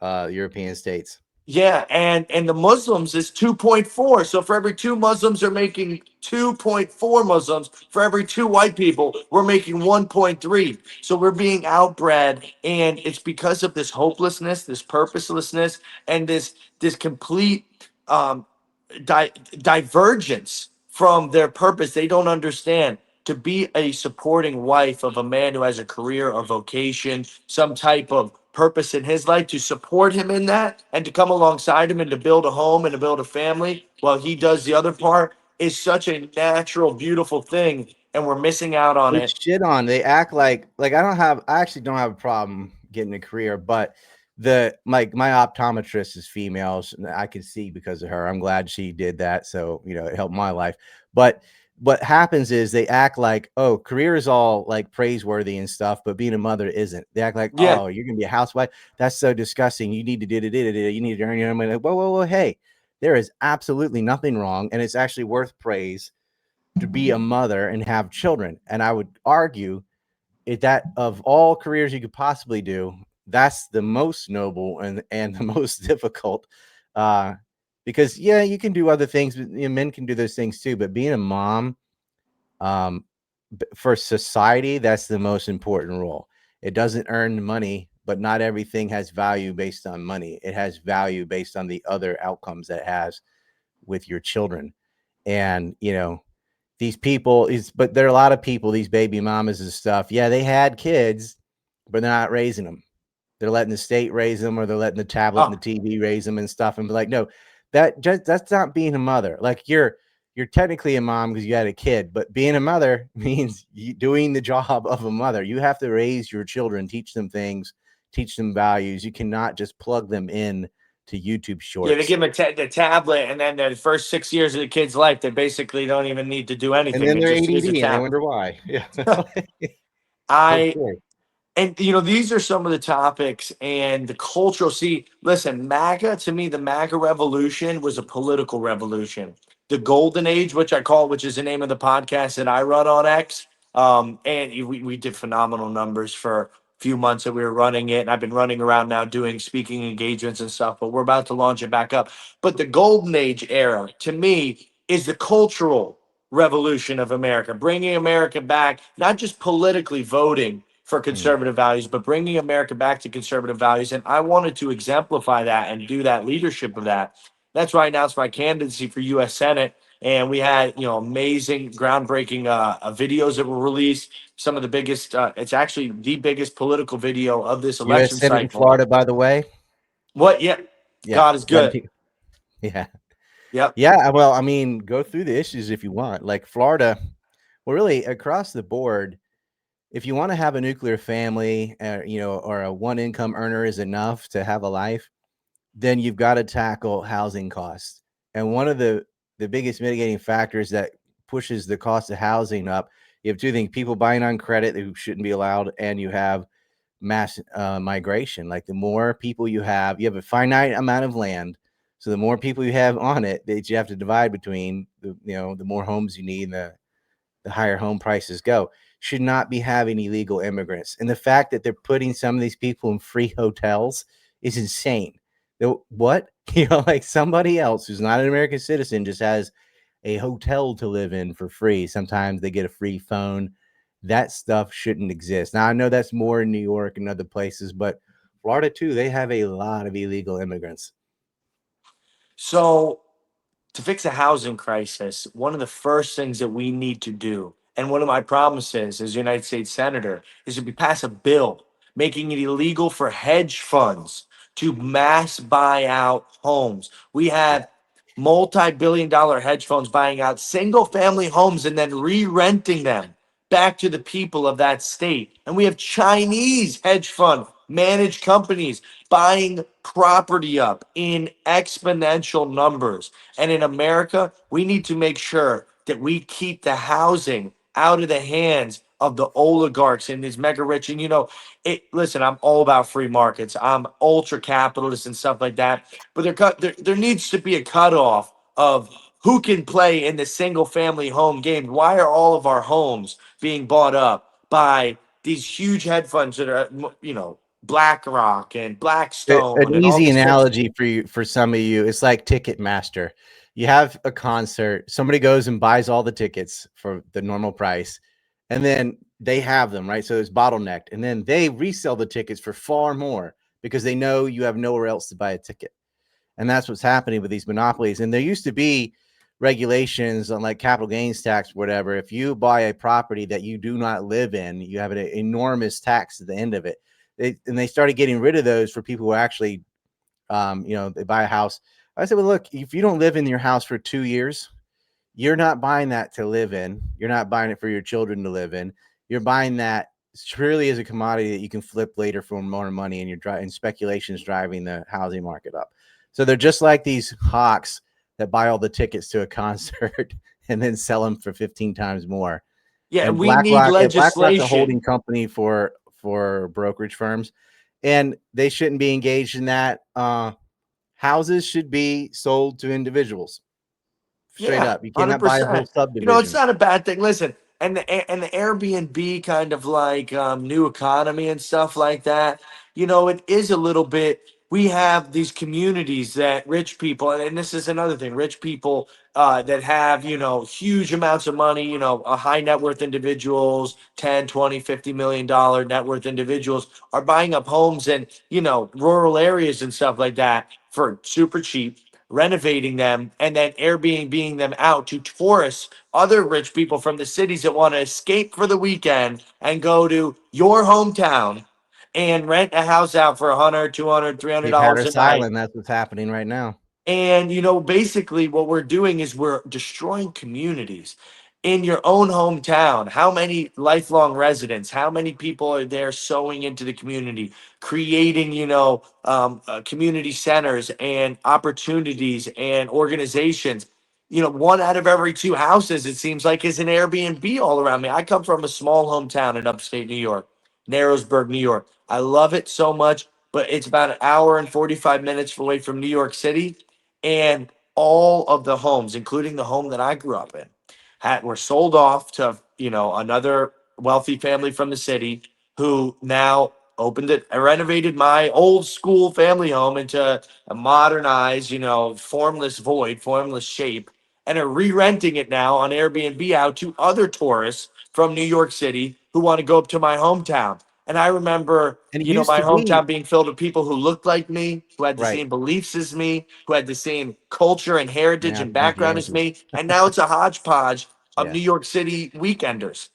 European states. Yeah, and the Muslims is 2.4. So for every two Muslims are making 2.4 Muslims. For every two white people, we're making 1.3. So we're being outbred, and it's because of this hopelessness, this purposelessness, and this complete um, divergence from their purpose. They don't understand to be a supporting wife of a man who has a career or vocation, some type of purpose in his life, to support him in that and to come alongside him and to build a home and to build a family while he does the other part is such a natural, beautiful thing. And we're missing out on It's it. shit on. They act like I actually don't have a problem getting a career, but my optometrist is female. I can see because of her. I'm glad she did that. So, it helped my life. But what happens is they act like, oh, career is all like praiseworthy and stuff, but being a mother isn't. They act like, Yeah. oh, you're going to be a housewife. That's so disgusting. You need to do it. You need to earn your own money. Like, whoa. Hey, there is absolutely nothing wrong. And it's actually worth praise to be a mother and have children. And I would argue that of all careers you could possibly do, that's the most noble and the most difficult. Because you can do other things, but men can do those things too. But being a mom, um, for society, that's the most important role. It doesn't earn money, but not everything has value based on money. It has value based on the other outcomes that it has with your children. And these people but there are a lot of people, these baby mamas and stuff. Yeah, they had kids, but they're not raising them. They're letting the state raise them, or they're letting the tablet and the TV raise them and stuff. And be like, no, that's not being a mother. Like you're technically a mom because you had a kid, but being a mother means you doing the job of a mother. You have to raise your children, teach them things, teach them values. You cannot just plug them in to YouTube shorts. Yeah, they give them the tablet, and then the first 6 years of the kid's life, they basically don't even need to do anything. And then they're just use ADD, the and they tablet. wonder why. Yeah. And these are some of the topics and the cultural. See, listen, MAGA, to me, the MAGA revolution was a political revolution. The golden age, which I call, which is the name of the podcast that I run on X. And we did phenomenal numbers for a few months that we were running it. And I've been running around now doing speaking engagements and stuff, but we're about to launch it back up. But the golden age era, to me, is the cultural revolution of America, bringing America back, not just politically voting for conservative values, but bringing America back to conservative values. And I wanted to exemplify that and do that leadership of that. That's why I announced my candidacy for U.S. Senate. And we had, amazing, groundbreaking videos that were released. Some of the biggest, it's actually the biggest political video of this election U.S. Senate cycle. in Florida, by the way. What? Yeah. God is good. Yeah. Yep. Yeah. Well, I mean, go through the issues if you want. Like Florida, well, really across the board, if you want to have a nuclear family, or a one income earner is enough to have a life, then you've got to tackle housing costs. And one of the biggest mitigating factors that pushes the cost of housing up, you have two things: people buying on credit who shouldn't be allowed, and you have mass migration. Like the more people you have a finite amount of land. So the more people you have on it that you have to divide between, the more homes you need, and the higher home prices go. Should not be having illegal immigrants. And the fact that they're putting some of these people in free hotels is insane. What? Like somebody else who's not an American citizen just has a hotel to live in for free. Sometimes they get a free phone. That stuff shouldn't exist. Now, I know that's more in New York and other places, but Florida too, they have a lot of illegal immigrants. So to fix a housing crisis, one of the first things that we need to do, and one of my promises as a United States Senator, is to pass a bill making it illegal for hedge funds to mass buy out homes. We have multi-billion-dollar hedge funds buying out single-family homes and then re-renting them back to the people of that state. And we have Chinese hedge fund managed companies buying property up in exponential numbers. And in America, we need to make sure that we keep the housing out of the hands of the oligarchs and these mega rich. And listen, I'm all about free markets. I'm ultra capitalist and stuff like that. But there needs to be a cutoff of who can play in the single family home game. Why are all of our homes being bought up by these huge hedge funds that are, BlackRock and Blackstone? An and all easy these analogy for some of you, it's like Ticketmaster. You have a concert, somebody goes and buys all the tickets for the normal price, and then they have them, right? So it's bottlenecked, and then they resell the tickets for far more because they know you have nowhere else to buy a ticket. And that's what's happening with these monopolies. And there used to be regulations on like capital gains tax, whatever. If you buy a property that you do not live in, you have an enormous tax at the end of it. They started getting rid of those for people who actually, they buy a house. I said, well, look, if you don't live in your house for 2 years, you're not buying that to live in. You're not buying it for your children to live in. You're buying that purely as a commodity that you can flip later for more money, and speculation is driving the housing market up. So they're just like these hawks that buy all the tickets to a concert and then sell them for 15 times more. Yeah, And we need BlackRock's a legislation. holding company for brokerage firms, and they shouldn't be engaged in that. Houses should be sold to individuals. Straight up. You cannot buy a whole 100%. subdivision. It's not a bad thing. Listen, and the Airbnb kind of like new economy and stuff like that. It is a little bit. We have these communities that rich people, and this is another thing, rich people that have, huge amounts of money, a high net worth individuals, 10, 20, $50 million net worth individuals are buying up homes in, rural areas and stuff like that for super cheap. renovating them, and then Airbnb them out to tourists, other rich people from the cities that want to escape for the weekend and go to your hometown and rent a house out for 100, 200, three hundred Cape dollars a Hatteras night. Island, that's what's happening right now. And, basically what we're doing is we're destroying communities in your own hometown. How many lifelong residents, how many people are there sewing into the community, creating, community centers and opportunities and organizations? 1 out of every 2 houses, it seems like, is an Airbnb all around me. I come from a small hometown in upstate New York, Narrowsburg, New York. I love it so much, but it's about an hour and 45 minutes away from New York City. And all of the homes, including the home that I grew up in, were sold off to another wealthy family from the city, who now opened it, renovated my old school family home into a modernized, formless shape, and are re-renting it now on Airbnb out to other tourists from New York City who want to go up to my hometown. And I remember, And it used my to be hometown being filled with people who looked like me, who had the right. same beliefs as me, who had the same culture and heritage Yeah, and it's a bunch of background as Yankees. me. And now it's a hodgepodge of Yeah. New York City weekenders.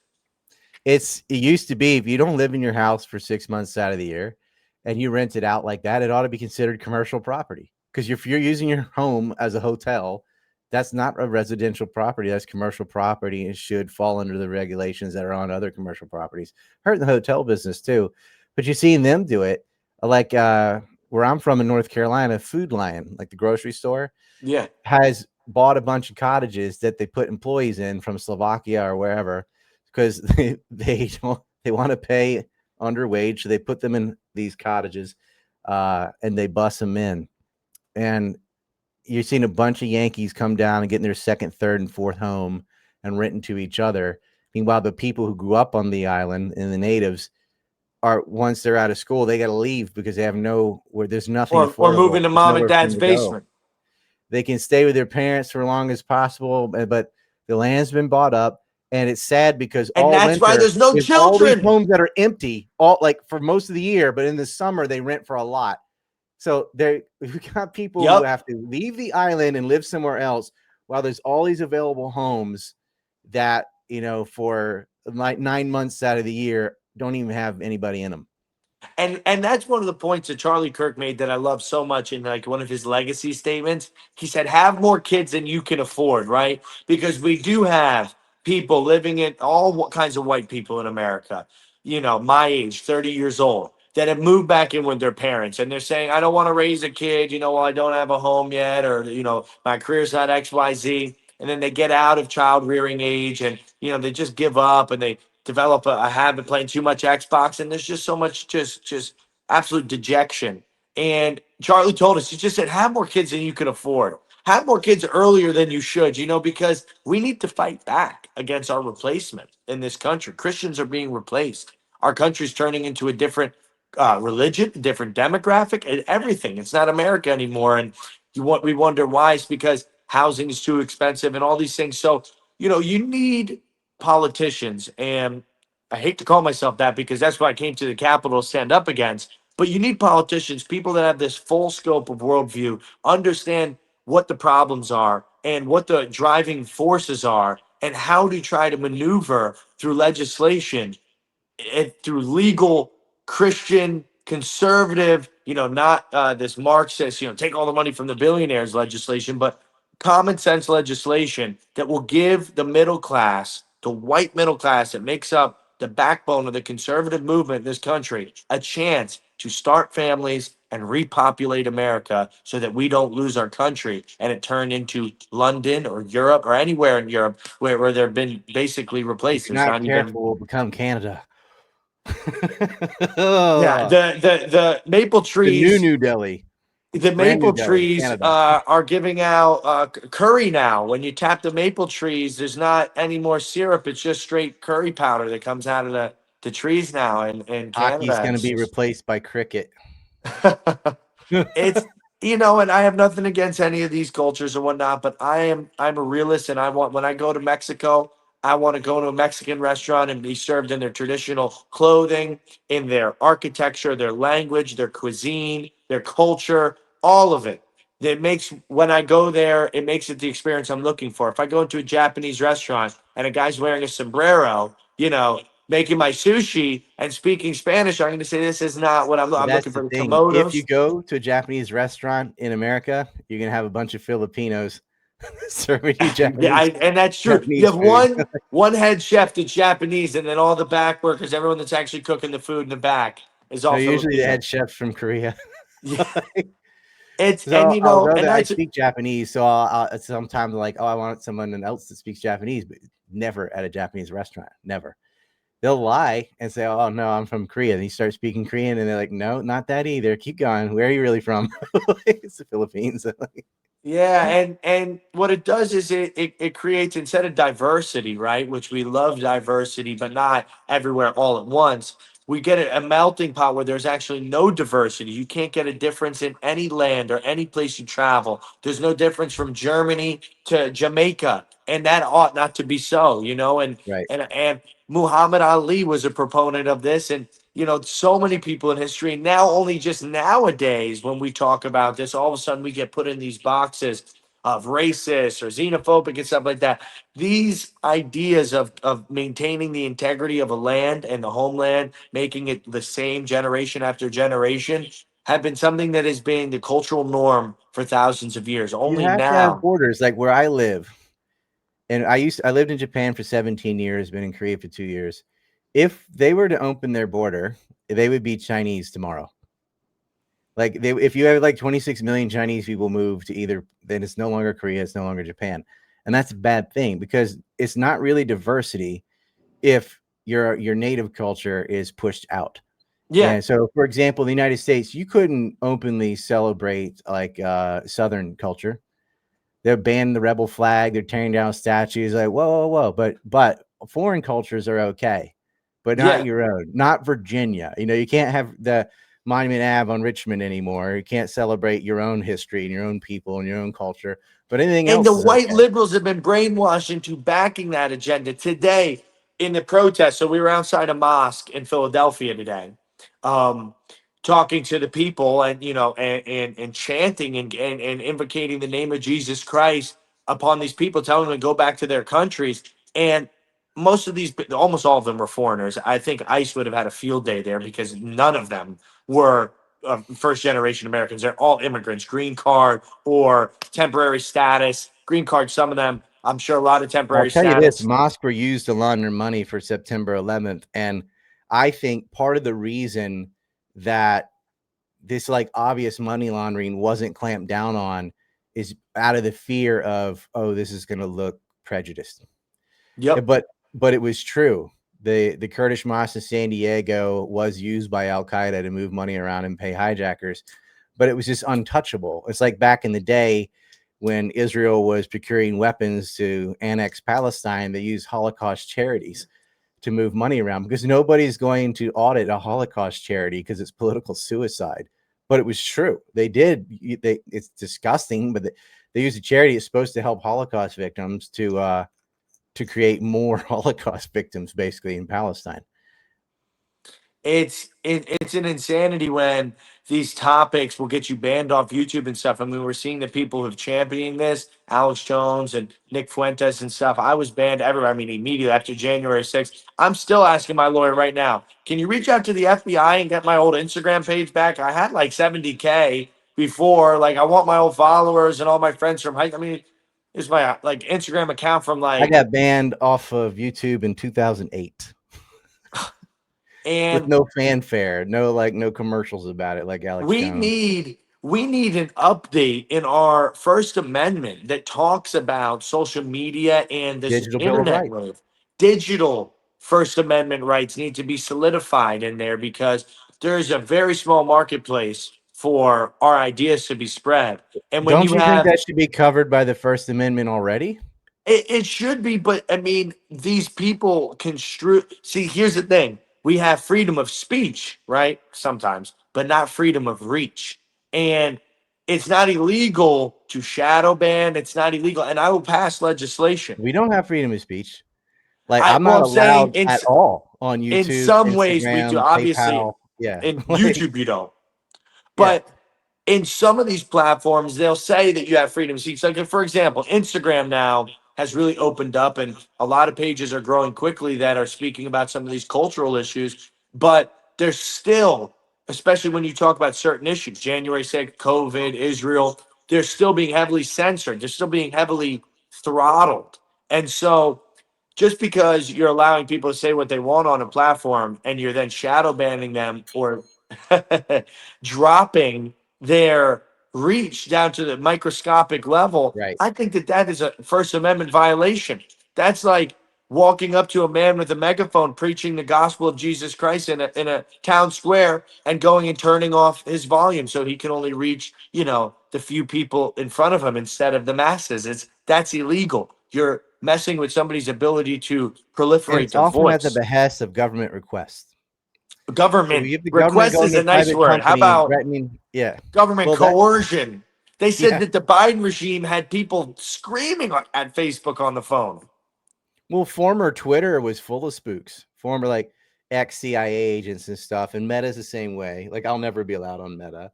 It used to be, if you don't live in your house for 6 months out of the year and you rent it out like that, it ought to be considered commercial property. Because if you're using your home as a hotel, that's not a residential property. That's commercial property and should fall under the regulations that are on other commercial properties. Hurting the hotel business too. But you're seeing them do it. Like where I'm from in North Carolina, Food Lion, like the grocery store, Yeah. has bought a bunch of cottages that they put employees in from Slovakia or wherever, because they want to pay underwage, so they put them in these cottages and they bus them in. And you're seeing a bunch of Yankees come down and getting their second, third, and fourth home and renting to each other. Meanwhile, the people who grew up on the island and the natives are, once they're out of school, they got to leave because they have where there's nothing Or moving affordable. to There's mom and nowhere for them dad's to go. basement. They can stay with their parents for as long as possible, but the land's been bought up, and it's sad because And all that's why winter there's no there's all these children. homes that are empty, all like for most of the year, but in the summer they rent for a lot. So we got people who Yep. have to leave the island and live somewhere else while there's all these available homes that, for like 9 months out of the year don't even have anybody in them. And that's one of the points that Charlie Kirk made that I love so much in like one of his legacy statements. He said, have more kids than you can afford, right? Because we do have people living in all kinds of white people in America, my age, 30 years old, that have moved back in with their parents, and they're saying, I don't want to raise a kid, well, I don't have a home yet, or my career's not XYZ. And then they get out of child rearing age, and they just give up, and they develop a habit playing too much Xbox, and there's just so much just absolute dejection. And Charlie told us, he just said, have more kids than you can afford. Have more kids earlier than you should, because we need to fight back against our replacement in this country. Christians are being replaced. Our country's turning into a different religion, different demographic, and everything. It's not America anymore. And we wonder why. It's because housing is too expensive and all these things. So, you need politicians, and I hate to call myself that because that's what I came to the Capitol to stand up against. But you need politicians, people that have this full scope of worldview, understand what the problems are and what the driving forces are, and how to try to maneuver through legislation and through legal Christian conservative, not this Marxist, take all the money from the billionaires legislation, but common sense legislation that will give the middle class, the white middle class that makes up the backbone of the conservative movement in this country, a chance to start families and repopulate America so that we don't lose our country and it turn into London or Europe or anywhere in Europe where they've been basically If replaced. you're There's not not even. careful, we'll become Canada. Yeah, the maple The trees, New Delhi, the brand new maple Delhi, trees Canada. are giving out curry now. When you tap the maple trees, there's not any more syrup. It's just straight curry powder that comes out of the trees now in Hockey's Canada. going to It's be just replaced by cricket. it's and I have nothing against any of these cultures or whatnot, but I'm a realist, and I want, when I go to Mexico, I want to go to a Mexican restaurant and be served in their traditional clothing, in their architecture, their language, their cuisine, their culture, all of it. that makes when I go there, it makes it the experience I'm looking for. If I go into a Japanese restaurant and a guy's wearing a sombrero, making my sushi and speaking Spanish, I'm going to say this is not what But I'm that's looking the for. The thing. If you komodos. go to a Japanese restaurant in America, you're gonna have a bunch of Filipinos serving you Yeah, Japanese and that's true. You Japanese have food. one head chef that's Japanese, and then all the back workers, everyone that's actually cooking the food in the back, is all No, usually the Filipino. head chef's from Korea. Yeah, it's So I'll go and there. I that's speak Japanese, so I'll sometimes like, oh, I want someone else that speaks Japanese, but never at a Japanese restaurant. Never. They'll lie and say, oh no, I'm from Korea. And you start speaking Korean, and they're like, no, not that either. Keep going. Where are you really from? It's the Philippines. Yeah, and what it does is it creates, instead of diversity, right? Which we love diversity, but not everywhere all at once. We get a melting pot where there's actually no diversity. You can't get a difference in any land or any place you travel. There's no difference from Germany to Jamaica, and that ought not to be so, Right. And Muhammad Ali was a proponent of this, and so many people in history. Now, only just nowadays, when we talk about this, all of a sudden we get put in these boxes of racist or xenophobic and stuff like that. These ideas of maintaining the integrity of a land and the homeland, making it the same generation after generation, have been something that has been the cultural norm for thousands of years. You Only have to have now. borders, like where I live. And I lived in Japan for 17 years, been in Korea for 2 years. If they were to open their border, they would be Chinese tomorrow. Like if you have like 26 million Chinese people move to either, then it's no longer Korea, it's no longer Japan. And that's a bad thing because it's not really diversity if your native culture is pushed out. Yeah. And so, for example, the United States, you couldn't openly celebrate like Southern culture. They're banning the rebel flag. They're tearing down statues. Like, whoa, whoa, whoa. But foreign cultures are okay, but not Yeah. your own. Not Virginia. You can't have the Monument Ave on Richmond anymore. You can't celebrate your own history and your own people and your own culture. But anything And else the is white okay. liberals have been brainwashed into backing that agenda today in the protest. So we were outside a mosque in Philadelphia today, um, talking to the people and and chanting and invocating the name of Jesus Christ upon these people, telling them to go back to their countries. And almost all of them were foreigners. I think ICE would have had a field day there because none of them were first generation Americans. They're all immigrants, green card or temporary status. Green card, some of them, I'm sure a lot of I'll temporary tell you this, status. mosques were used to launder money for September 11th. And I think part of the reason that this like obvious money laundering wasn't clamped down on is out of the fear of, oh, this is going to look prejudiced. Yep. But it was true. The Kurdish mosque in San Diego was used by Al Qaeda to move money around and pay hijackers, but it was just untouchable. It's like back in the day when Israel was procuring weapons to annex Palestine, they used Holocaust charities to move money around because nobody's going to audit a Holocaust charity because it's political suicide. But it was true. They did. It's disgusting, but they used a charity that's supposed to help Holocaust victims to create more Holocaust victims, basically in Palestine. It's an insanity when these topics will get you banned off YouTube and stuff. I mean, we're seeing the people who've championed this, Alex Jones and Nick Fuentes and stuff. I was banned everywhere. I mean, immediately after January 6th. I'm still asking my lawyer right now, can you reach out to the FBI and get my old Instagram page back? I had like 70K before. Like, I want my old followers and all my friends from high. I mean, it's my like Instagram account from I like, got banned off of YouTube in 2008 with and no fanfare, no commercials about it, like Alex we Jones. need we need an update in our First Amendment that talks about social media and this Digital Bill of internet Rights. wave. Digital First Amendment rights need to be solidified in there because there's a very small marketplace for our ideas to be spread. And when Don't you you think have that should be covered by the First Amendment already? it should be, but I mean, these people construe. See, here's the thing: we have freedom of speech, right? Sometimes, but not freedom of reach. And it's not illegal to shadow ban. It's not illegal, and I will pass legislation. We don't have freedom of speech. Like I I'm well, not I'm saying allowed at all on in YouTube, some ways we do. Instagram, Obviously, PayPal. Yeah. in Like, YouTube you don't, yeah. but in some of these platforms, they'll say that you have freedom of speech. Like, for example, Instagram now has really opened up, and a lot of pages are growing quickly that are speaking about some of these cultural issues. But there's still, especially when you talk about certain issues, January 6th, COVID, Israel, they're still being heavily censored. They're still being heavily throttled. And so just because you're allowing people to say what they want on a platform and you're then shadow banning them or dropping their reach down to the microscopic level, Right. I think that that is a First Amendment violation. That's like walking up to a man with a megaphone preaching the gospel of Jesus Christ in a town square and going and turning off his volume so he can only reach, the few people in front of him instead of the masses. That's illegal. You're messing with somebody's ability to And proliferate it's their often at the voice. behest of government requests. So Government we have the government request going is to a a nice private word. How company and about threatening. Yeah. government Well, that, coercion? They said yeah. that the Biden regime had people screaming at Facebook on the phone. Well, former Twitter was full of spooks, former like ex CIA agents and stuff. And Meta's the same way. Like, I'll never be allowed on Meta.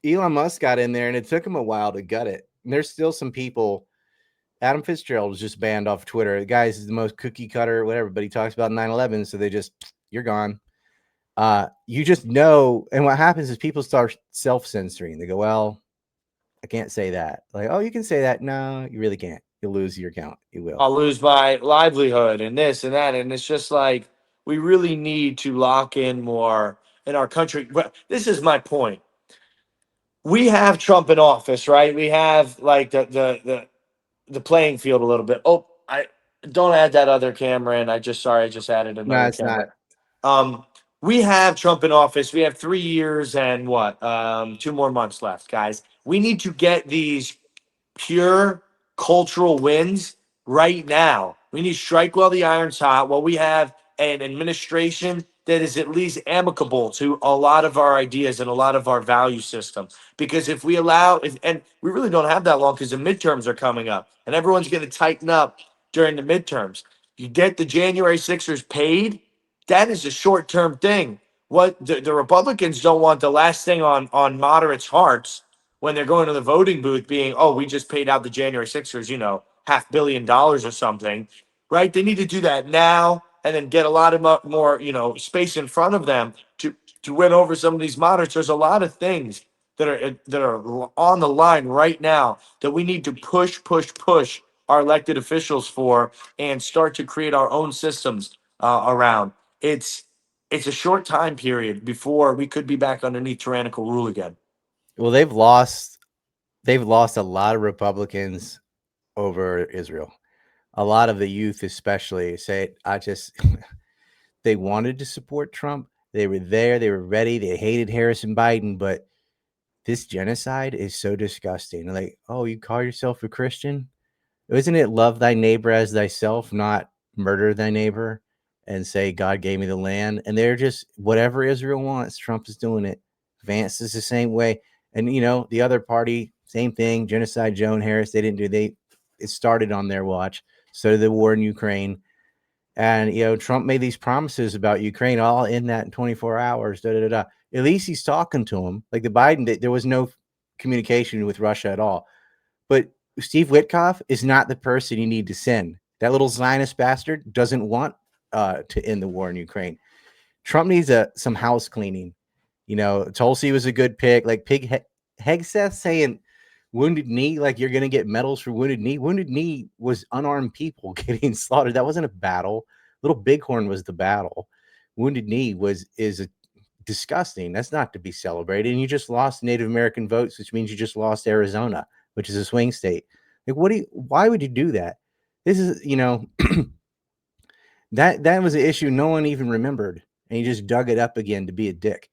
Elon Musk got in there and it took him a while to gut it. And there's still some people. Adam Fitzgerald was just banned off Twitter. The guy's the most cookie cutter, whatever, but he talks about 9/11. So they just, you're gone. You just know. And what happens is people start self-censoring. They go, well, I can't say that. Like, oh, you can say that. No, you really can't. You'll lose your account. You will. I'll lose my livelihood and this and that. And it's just like we really need to lock in more in our country. But this is my point. We have Trump in office, right? We have like the playing field a little bit. Oh, I don't add that other camera in. I just added No, another it's not. camera. We have Trump in office. We have 3 years and what? 2 more months left, guys. We need to get these pure cultural wins right now. We need to strike while the iron's hot. While we have an administration that is at least amicable to a lot of our ideas and a lot of our value system. Because if we allow, and we really don't have that long because the midterms are coming up and everyone's going to tighten up during the midterms. You get the January Sixers paid, that is a short term thing. What the Republicans don't want the last thing on moderates' hearts when they're going to the voting booth being, oh, we just paid out the January Sixers, $500 million or something, right? They need to do that now and then get a lot of more, space in front of them to win over some of these moderates. There's a lot of things that are on the line right now that we need to push our elected officials for and start to create our own systems around. It's a short time period before we could be back underneath tyrannical rule again. Well, they've lost a lot of Republicans over Israel. A lot of the youth, especially, say, they wanted to support Trump. They were there. They were ready. They hated Harrison Biden, but this genocide is so disgusting. Like, oh, you call yourself a Christian? Isn't it love thy neighbor as thyself, not murder thy neighbor and say, God gave me the land? And they're just, whatever Israel wants, Trump is doing it. Vance is the same way. And, the other party, same thing. Genocide, Joan Harris, it started on their watch. So did the war in Ukraine. And, Trump made these promises about Ukraine all in that in 24 hours. Da, da, da, da. At least he's talking to him. Like the Biden, there was no communication with Russia at all. But Steve Witkoff is not the person you need to send. That little Zionist bastard doesn't want to end the war in Ukraine. Trump needs some house cleaning. Tulsi was a good pick. Like Hegseth saying Wounded Knee, like you're going to get medals for Wounded Knee. Wounded Knee was unarmed people getting slaughtered. That wasn't a battle. Little Bighorn was the battle. Wounded Knee is disgusting. That's not to be celebrated. And you just lost Native American votes, which means you just lost Arizona, which is a swing state. Like, why would you do that? This is, that was an issue no one even remembered. And he just dug it up again to be a dick.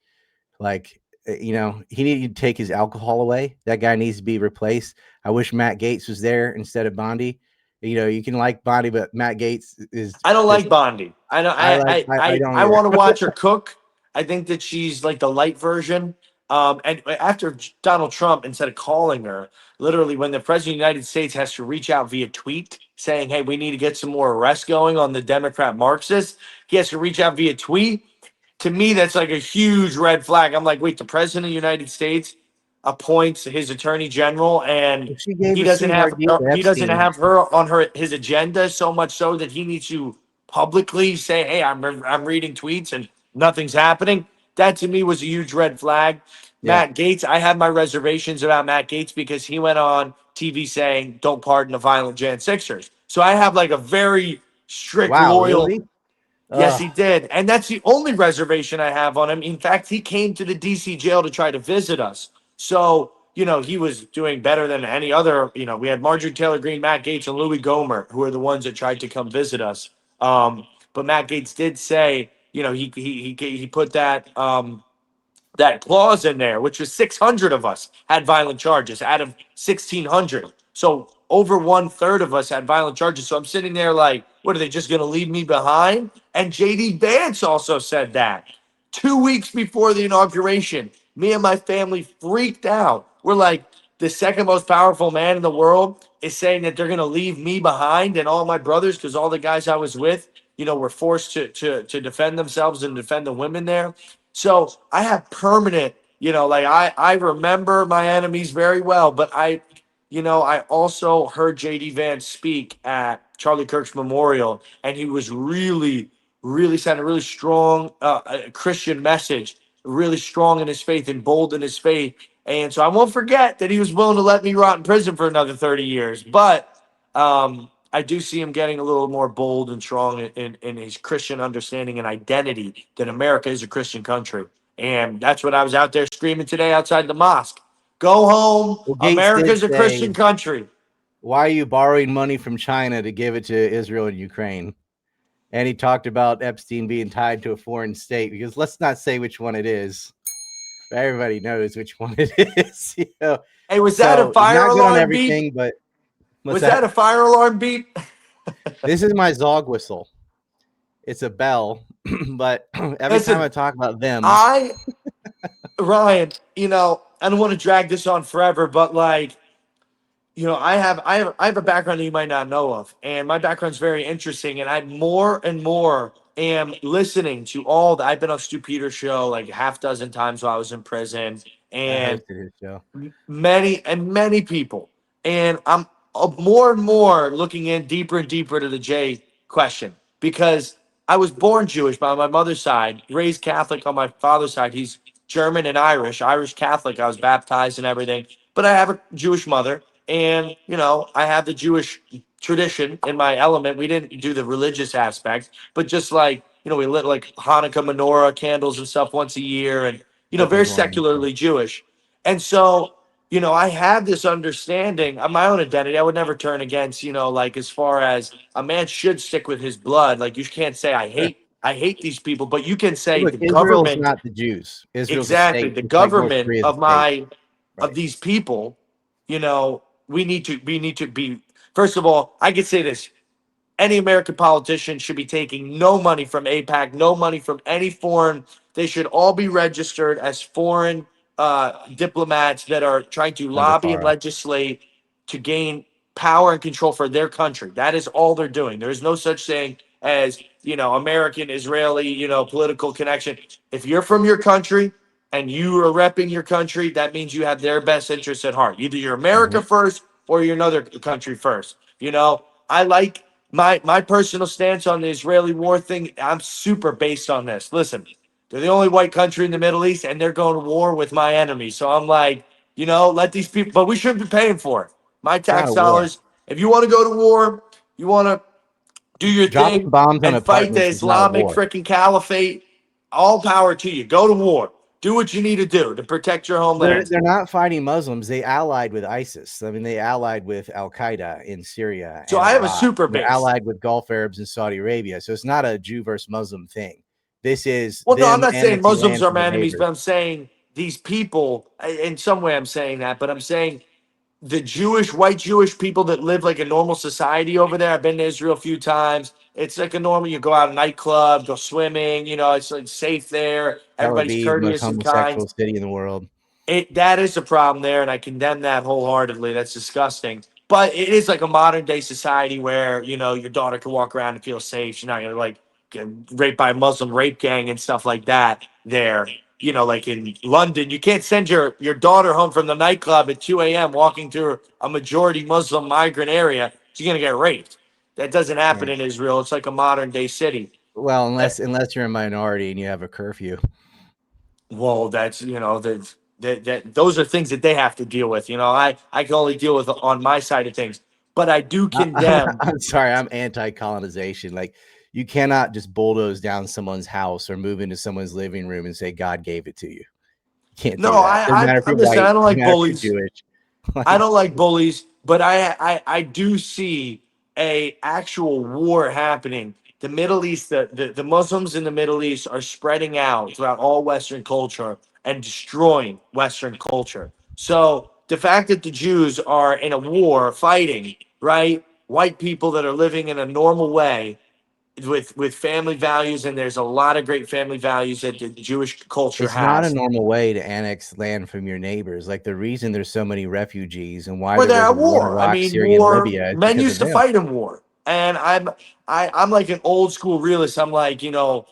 Like, he needed to take his alcohol away. That guy needs to be replaced. I wish Matt Gaetz was there instead of Bondi. You can like Bondi, but Matt Gaetz is. I don't like Bondi. I know. I don't I either. want to watch her cook. I think that she's like the light version. And after Donald Trump, instead of calling her, literally when the president of the United States has to reach out via tweet saying, "Hey, we need to get some more arrests going on the Democrat Marxists," he has to reach out via tweet. To me, that's like a huge red flag. I'm like, wait, the president of the United States appoints his attorney general, and She gave he a doesn't have sweetheart deal to Epstein. her on his agenda, so much so that he needs to publicly say, "Hey, I'm reading tweets and nothing's happening." That to me was a huge red flag. Yeah. Matt Gaetz, I have my reservations about Matt Gaetz because he went on TV saying, "Don't pardon the violent Jan Sixers." So I have like a very strict, Wow, loyal. really? Yes, Ugh. he did. And that's the only reservation I have on him. In fact, he came to the DC jail to try to visit us. So, he was doing better than any other. We had Marjorie Taylor Greene, Matt Gaetz, and Louis Gohmert, who are the ones that tried to come visit us. But Matt Gaetz did say, he put that clause in there, which was 600 of us had violent charges out of 1,600. So over 1/3 of us had violent charges. So I'm sitting there like, what are they just going to leave me behind? And JD Vance also said that 2 weeks before the inauguration. Me and my family freaked out. We're like, the second most powerful man in the world is saying that they're going to leave me behind and all my brothers, because all the guys I was with, were forced to defend themselves and defend the women there. So I have permanent, like I remember my enemies very well, but I also heard JD Vance speak at Charlie Kirk's memorial, and he was really, really sent a really strong Christian message, really strong in his faith and bold in his faith. And so I won't forget that he was willing to let me rot in prison for another 30 years. But I do see him getting a little more bold and strong in his Christian understanding and identity that America is a Christian country. And that's what I was out there screaming today outside the mosque. Go home. Well, Gates did America's a Christian say, country. why are you borrowing money from China to give it to Israel and Ukraine? And he talked about Epstein being tied to a foreign state, because let's not say which one it is. But everybody knows which one it is. Hey, was that a fire not good on alarm beep? everything, but Was that a fire alarm beep? This is my Zog whistle. It's a bell, but every time I talk about them, Ryan, I don't want to drag this on forever, but like, I have a background that you might not know of, and my background's very interesting, and I more and more am listening to all that. I've been on Stu Peters' show like a half dozen times while I was in prison, I and hosted his show. many people, and I'm more and more looking in deeper and deeper to the J question, because I was born Jewish by my mother's side, raised Catholic on my father's side. He's German and Irish Catholic. I was baptized and everything, but I have a Jewish mother, and I have the Jewish tradition in my element. We didn't do the religious aspect, but just like we lit like Hanukkah menorah candles and stuff once a year, and very secularly Jewish. And so, I have this understanding of my own identity. I would never turn against, like as far as a man should stick with his blood. Like you can't say I hate these people, but you can say Look, the Israel's government, not the Jews. Israel's exactly, a state, the just like North government Korea is a of state. of these people, we need to be, first of all, I could say this. Any American politician should be taking no money from APAC, no money from any foreign. They should all be registered as foreign diplomats that are trying to Under lobby and FARA. legislate to gain power and control for their country. That is all they're doing. There is no such thing as, American, Israeli, political connection. If you're from your country and you are repping your country, that means you have their best interests at heart. Either you're America first or you're another country first. I like my personal stance on the Israeli war thing. I'm super based on this. Listen, they're the only white country in the Middle East, and they're going to war with my enemy. So I'm like, let these people, but we shouldn't be paying for it. My tax Not a war. dollars. If you want to go to war, you want to do your Dropping thing bombs on and fight the apartments is not a Islamic war. freaking caliphate. All power to you. Go to war. Do what you need to do to protect your homeland. They're not fighting Muslims. They allied with ISIS. I mean, they allied with Al Qaeda in Syria. So and I have a Iraq. super They're base. allied with Gulf Arabs in Saudi Arabia. So it's not a Jew versus Muslim thing. This is Well, no, I'm them not saying Muslims are anti-Lancing my their enemies, neighbors. but I'm saying these people, in some way I'm saying that, but I'm saying the white Jewish people that live like a normal society over there. I've been to Israel a few times. It's like a normal, you go out a nightclub, go swimming, it's like safe there. Tel Everybody's Aviv, most courteous and kind. homosexual city in the world. That is a problem there, and I condemn that wholeheartedly. That's disgusting. But it is like a modern day society where, your daughter can walk around and feel safe. She's not gonna like raped by a Muslim rape gang and stuff like that there. You know, like in London, you can't send your daughter home from the nightclub at 2 a.m. walking through a majority Muslim migrant area. She's going to get raped. That doesn't happen Yeah. in Israel. It's like a modern day city. Well, unless you're a minority and you have a curfew. Well, that's, you know, that those are things that they have to deal with. You know, I can only deal with on my side of things, but I do condemn. I'm sorry, I'm anti-colonization. Like, you cannot just bulldoze down someone's house or move into someone's living room and say God gave it to you. You can't No, do that. Doesn't matter if I'm you're listen. white, I don't doesn't like matter if you're bullies. Jewish. I Like, don't like bullies, but I do see a actual war happening. The Middle East, the Muslims in the Middle East are spreading out throughout all Western culture and destroying Western culture. So the fact that the Jews are in a war fighting, right? White people that are living in a normal way with family values, and there's a lot of great family values that the Jewish culture it's not a has. normal way to annex land from your neighbors. Like, the reason there's so many refugees and why Well, there they're was a at war in war. I Iraq, mean, Syria, and war. Libya is Men because used of to them. fight in war, and I'm like an old school realist. I'm like, you know,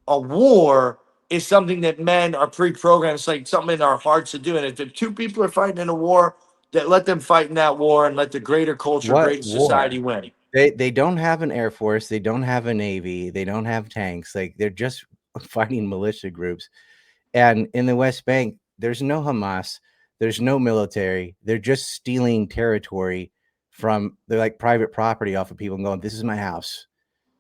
a war is something that men are pre-programmed. It's like something in our hearts to do. And if two people are fighting in a war, that let them fight in that war and let the greater culture, What greater war? society win. They don't have an air force, they don't have a navy, they don't have tanks. Like, they're just fighting militia groups. And in the West Bank, there's no Hamas, there's no military. They're just stealing territory from, they're like private property off of people and going, this is my house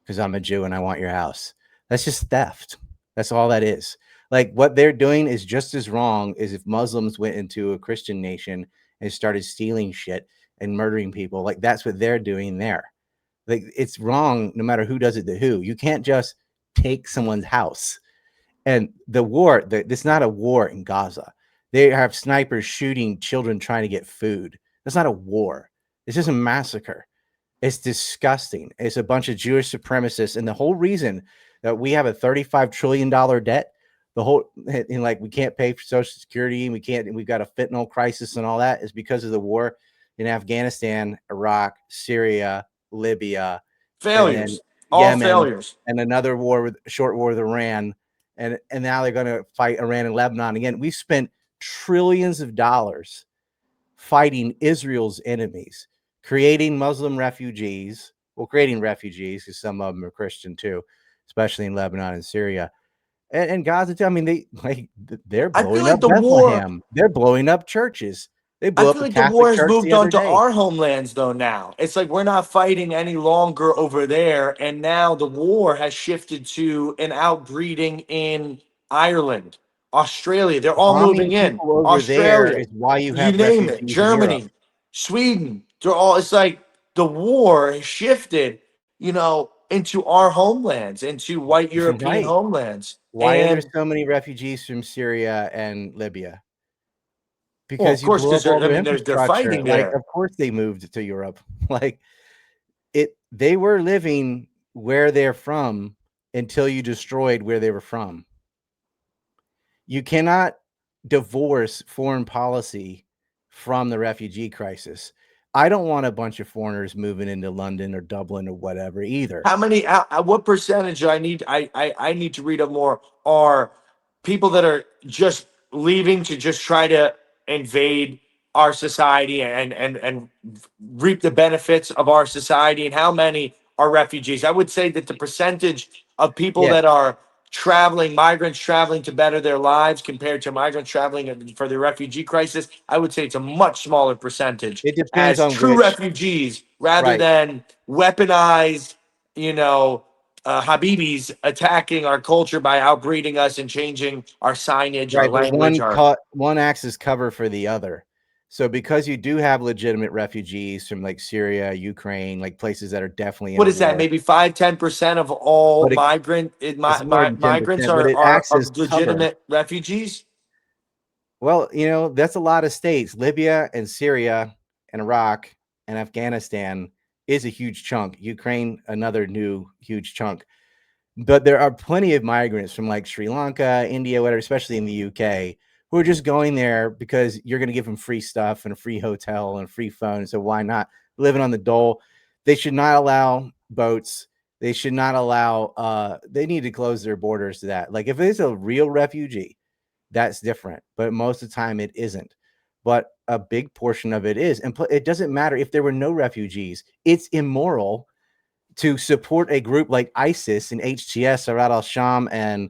because I'm a Jew and I want your house. That's just theft. That's all that is. Like, what they're doing is just as wrong as if Muslims went into a Christian nation and started stealing shit and murdering people. Like, that's what they're doing there. Like, it's wrong no matter who does it to who. You can't just take someone's house. And the war, it's not a war in Gaza. They have snipers shooting children trying to get food. That's not a war. It's just a massacre. It's disgusting. It's a bunch of Jewish supremacists. And the whole reason that we have a $35 trillion debt, the whole, and like, we can't pay for Social Security and we've got a fentanyl crisis and all that, is because of the war in Afghanistan, Iraq, Syria, Libya, and then Failures, all Yemen, failures. and another war with short war with Iran. And now they're going to fight Iran and Lebanon again. We've spent trillions of dollars fighting Israel's enemies, creating Muslim refugees. Well, creating refugees, because some of them are Christian too, especially in Lebanon and Syria. And Gaza, I mean, they're I feel blowing like up the war. Bethlehem. They're blowing up churches. They I blew feel up a like the war Catholic has church moved the on other to day. our homelands though now. It's like we're not fighting any longer over there. And now the war has shifted to an outbreeding in Ireland, Australia. They're all Bombing moving in. people over there Australia, is why you you have name it, refugees in Europe. Germany, Sweden. They're all, it's like the war has shifted, you know, into our homelands, into white European Right. homelands. Why are there And so many refugees from Syria and Libya? well, of Because you course, blew because up all they're, I their mean, they're infrastructure. fighting Like, there. of course they moved to Europe. Like, they were living where they're from until you destroyed where they were from. You cannot divorce foreign policy from the refugee crisis. I don't want a bunch of foreigners moving into London or Dublin or whatever either. How many? What percentage? I need to read up more. Are people that are just leaving to just try to invade our society and reap the benefits of our society? And how many are refugees? I would say that the percentage of people Yeah, that are traveling, migrants traveling to better their lives compared to migrants traveling for the refugee crisis, I would say it's a much smaller percentage it depends as on true which. refugees rather Right, than weaponized, you know, Habibis attacking our culture by outbreeding us and changing our signage, our right. But language, our one acts as cover for the other. So because you do have legitimate refugees from like Syria, Ukraine, like places that are definitely in what a is that? war, Maybe 5-10% of all but it's more than migrants 10%. But it acts are as cover. legitimate refugees. Well, that's a lot of states. Libya and Syria and Iraq and Afghanistan is a huge chunk. Ukraine, another new huge chunk. But there are plenty of migrants from like Sri Lanka, India, whatever, especially in the UK, who are just going there because you're going to give them free stuff and a free hotel and a free phone. So why not living on the dole? They should not allow boats They should not allow. They need to close their borders to that. Like if it's a real refugee, that's different. But most of the time, it isn't. But a big portion of it is, and it doesn't matter if there were no refugees. It's immoral to support a group like ISIS and HTS, Arad al-Sham and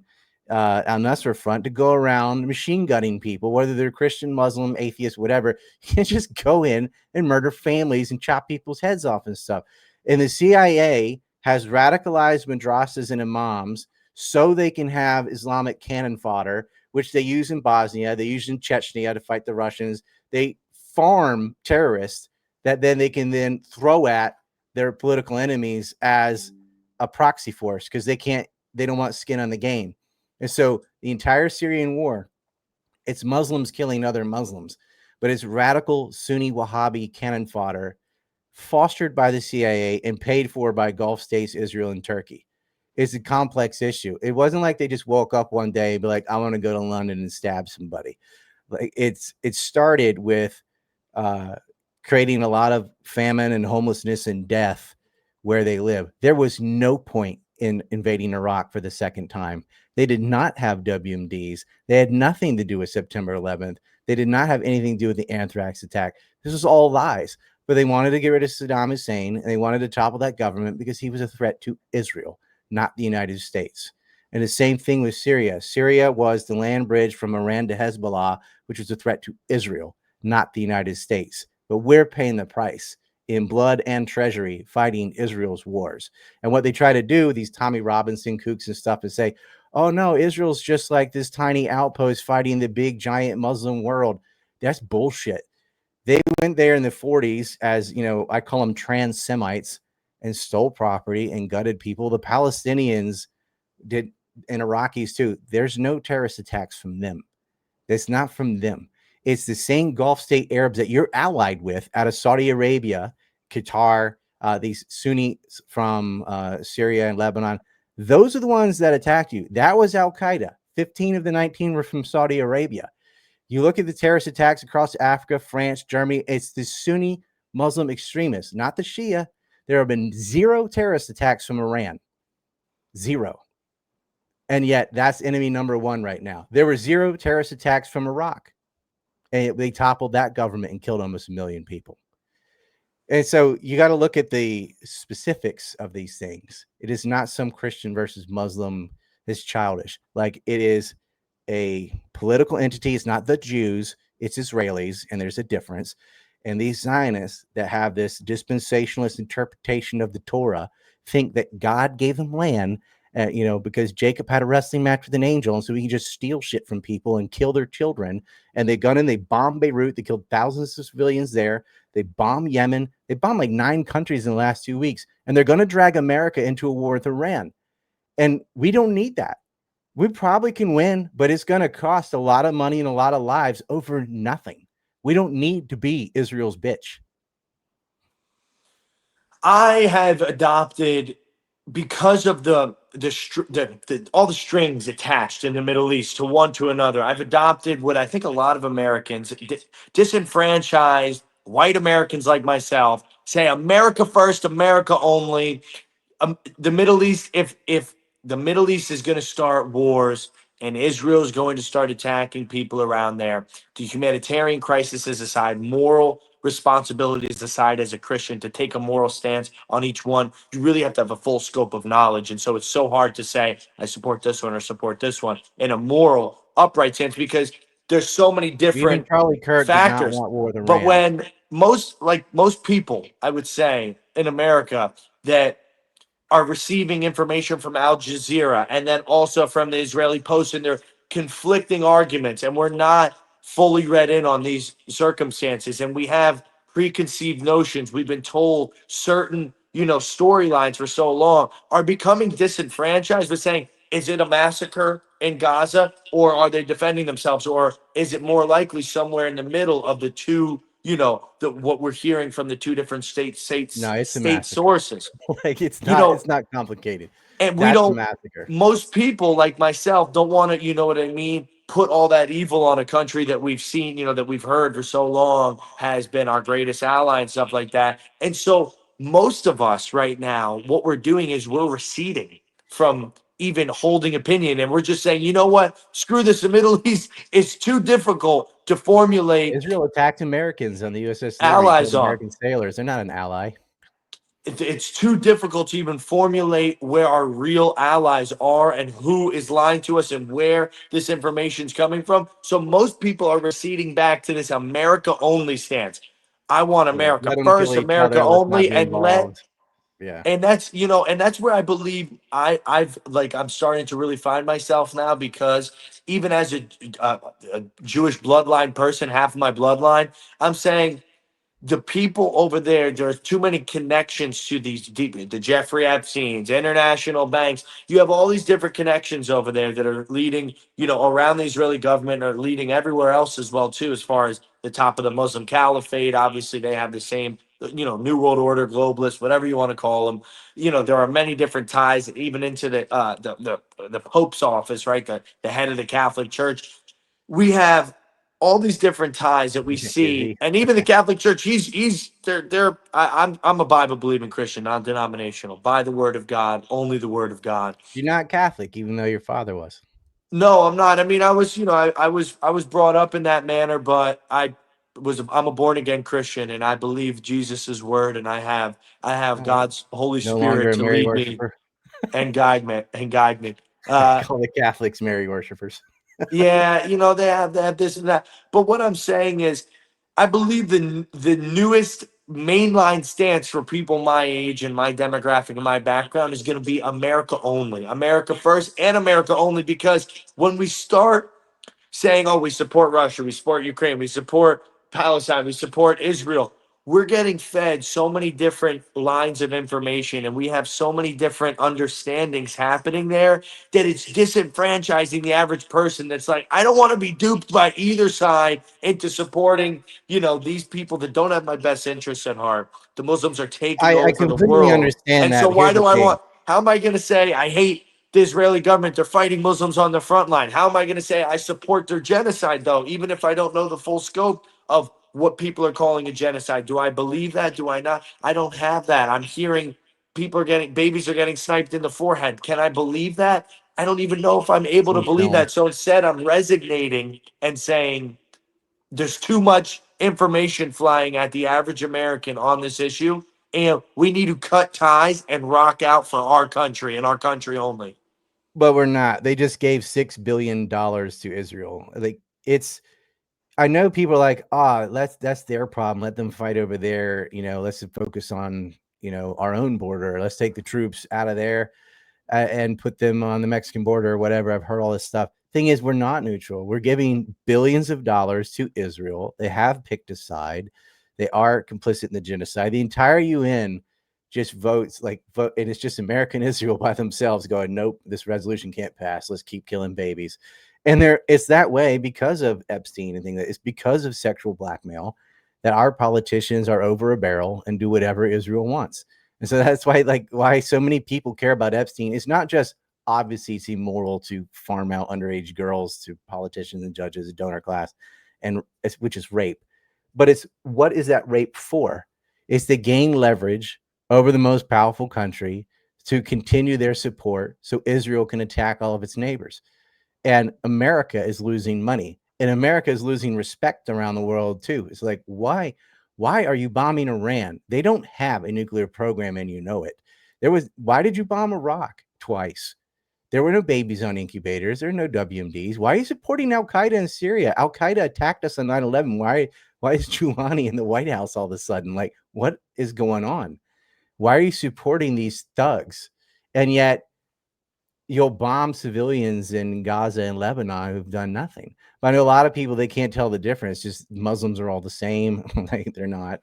al-Nusra Front, to go around machine gunning people, whether they're Christian, Muslim, atheist, whatever. You can just go in and murder families and chop people's heads off and stuff. And the CIA has radicalized madrasas and imams so they can have Islamic cannon fodder, which they use in Bosnia, they use in Chechnya to fight the Russians. They farm terrorists that then they can then throw at their political enemies as a proxy force because they don't want skin on the game. And so the entire Syrian war, it's Muslims killing other Muslims, but it's radical Sunni Wahhabi cannon fodder fostered by the CIA and paid for by Gulf states, Israel and Turkey. It's a complex issue. It wasn't like they just woke up one day and be like, I want to go to London and stab somebody. Like it started with creating a lot of famine and homelessness and death where they live. There was no point in invading Iraq for the second time. They did not have WMDs. They had nothing to do with September 11th. They did not have anything to do with the anthrax attack. This was all lies. But they wanted to get rid of Saddam Hussein, and they wanted to topple that government because he was a threat to Israel, not the United States. And the same thing with Syria. Syria was the land bridge from Iran to Hezbollah, which was a threat to Israel, not the United States. But we're paying the price in blood and treasury fighting Israel's wars. And what they try to do, these Tommy Robinson kooks and stuff, is say, oh no, Israel's just like this tiny outpost fighting the big giant Muslim world. That's bullshit. They went there in the 40s as, I call them trans Semites, and stole property and gutted people. The Palestinians did, and Iraqis too. There's no terrorist attacks from them. It's not from them. It's the same Gulf state Arabs that you're allied with out of Saudi Arabia, Qatar, these Sunnis from Syria and Lebanon. Those are the ones that attacked you. That was Al-Qaeda. 15 of the 19 were from Saudi Arabia. You look at the terrorist attacks across Africa, France, Germany, it's the Sunni Muslim extremists, not the Shia. There have been 0 terrorist attacks from Iran. 0. And yet that's enemy number 1 right now. There were 0 terrorist attacks from Iraq. And they toppled that government and killed almost 1 million people. And so you got to look at the specifics of these things. It is not some Christian versus Muslim. It's childish. Like, it is a political entity. It's not the Jews. It's Israelis. And there's a difference. And these Zionists that have this dispensationalist interpretation of the Torah think that God gave them land, because Jacob had a wrestling match with an angel, and so he can just steal shit from people and kill their children. And they gun in, they bombed Beirut, they killed thousands of civilians there. They bombed Yemen. They bombed like 9 countries in the last 2 weeks, and they're going to drag America into a war with Iran. And we don't need that. We probably can win, but it's going to cost a lot of money and a lot of lives over nothing. We don't need to be Israel's bitch. I have adopted, because of the all the strings attached in the Middle East to one to another, I've adopted what I think a lot of Americans, disenfranchised white Americans like myself, say America first, America only. The Middle East, if the Middle East is going to start wars and Israel is going to start attacking people around there, the humanitarian crisis is aside, moral responsibilities aside, as a Christian, to take a moral stance on each one, you really have to have a full scope of knowledge. And so it's so hard to say, I support this one or support this one in a moral, upright sense, because there's so many Even different Charlie Kirk did not factors. want war with Iran. But when most people, I would say, in America that are receiving information from Al Jazeera and then also from the Israeli Post, and they're conflicting arguments, and we're not fully read in on these circumstances, and we have preconceived notions. We've been told certain, storylines for so long, are becoming disenfranchised with saying, is it a massacre in Gaza, or are they defending themselves, or is it more likely somewhere in the middle of the two, what we're hearing from the two different state No, it's a state massacre. sources? Like, it's not complicated. And we That's a don't, massacre. most people like myself don't want to, put all that evil on a country that we've seen, that we've heard for so long has been our greatest ally and stuff like that. And so most of us right now, what we're doing is we're receding from even holding opinion. And we're just saying, you know what? Screw this. The Middle East is too difficult to formulate Israel attacked Americans on the USS Liberty, allies killed on. American sailors. They're not an ally. It's too difficult to even formulate where our real allies are and who is lying to us and where this information is coming from. So most people are receding back to this America only stance. I want Yeah, America let them kill first, each America other. Let's not only, be and let involved. Yeah. and that's and that's where I believe I'm starting to really find myself now, because even as a Jewish bloodline person, half of my bloodline, I'm saying the people over there, there's too many connections to these deep, the Jeffrey Epstein's, international banks. You have all these different connections over there that are leading, around the Israeli government, or leading everywhere else as well too, as far as the top of the Muslim caliphate. Obviously, they have the same, New World Order, globalists, whatever you want to call them. There are many different ties, even into the Pope's office, right? The head of the Catholic Church. We have all these different ties that we Is see, he? and even the Catholic Church. I'm a Bible believing Christian, non-denominational, by the Word of God, only the Word of God. You're not Catholic, even though your father was. No, I'm not. I mean, I was, I was brought up in that manner, but I'm a born again Christian, and I believe Jesus's word, and I have All right. God's Holy No longer Spirit a to Mary lead me worshiper. and guide me. I Uh, call the Catholics Mary worshipers. Yeah, they have this and that. But what I'm saying is, I believe the newest mainline stance for people my age and my demographic and my background is going to be America only, America first, and America only. Because when we start saying, oh, we support Russia, we support Ukraine, we support Palestine, we support Israel, we're getting fed so many different lines of information, and we have so many different understandings happening there, that it's disenfranchising the average person that's like, I don't want to be duped by either side into supporting, these people that don't have my best interests at heart. The Muslims are taking I over the completely world. understand And that. so But why here's the do I thing. want, how am I going to say I hate the Israeli government? They're fighting Muslims on the front line. How am I going to say I support their genocide, though, even if I don't know the full scope of what people are calling a genocide? Do I believe that? Do I not? I don't have that. I'm hearing babies are getting sniped in the forehead. Can I believe that? I don't even know if I'm able to See believe film. that. So instead, I'm resignating and saying there's too much information flying at the average American on this issue. And we need to cut ties and rock out for our country and our country only. But we're not. They just gave $6 billion to Israel. Like, it's, I know people are like, that's their problem. Let them fight over there. Let's focus on, our own border. Let's take the troops out of there and put them on the Mexican border or whatever. I've heard all this stuff. Thing is, we're not neutral. We're giving billions of dollars to Israel. They have picked a side. They are complicit in the genocide. The entire UN just votes, and it's just America and Israel by themselves going, nope, this resolution can't pass. Let's keep killing babies. And it's that way because of Epstein and things. It's because of sexual blackmail that our politicians are over a barrel and do whatever Israel wants. And so that's why so many people care about Epstein. It's not just obviously it's immoral to farm out underage girls to politicians and judges and donor class, which is rape. But it's, what is that rape for? It's to gain leverage over the most powerful country to continue their support so Israel can attack all of its neighbors. And America is losing money, and America is losing respect around the world too. It's like, why are you bombing Iran? They don't have a nuclear program, and it. Why did you bomb Iraq twice? There were no babies on incubators. There are no WMDs. Why are you supporting Al Qaeda in Syria? Al Qaeda attacked us on 9/11. Why is Giuliani in the White House all of a sudden? Like, what is going on? Why are you supporting these thugs? And yet you'll bomb civilians in Gaza and Lebanon who've done nothing. But I know a lot of people, they can't tell the difference. Just Muslims are all the same. They're not.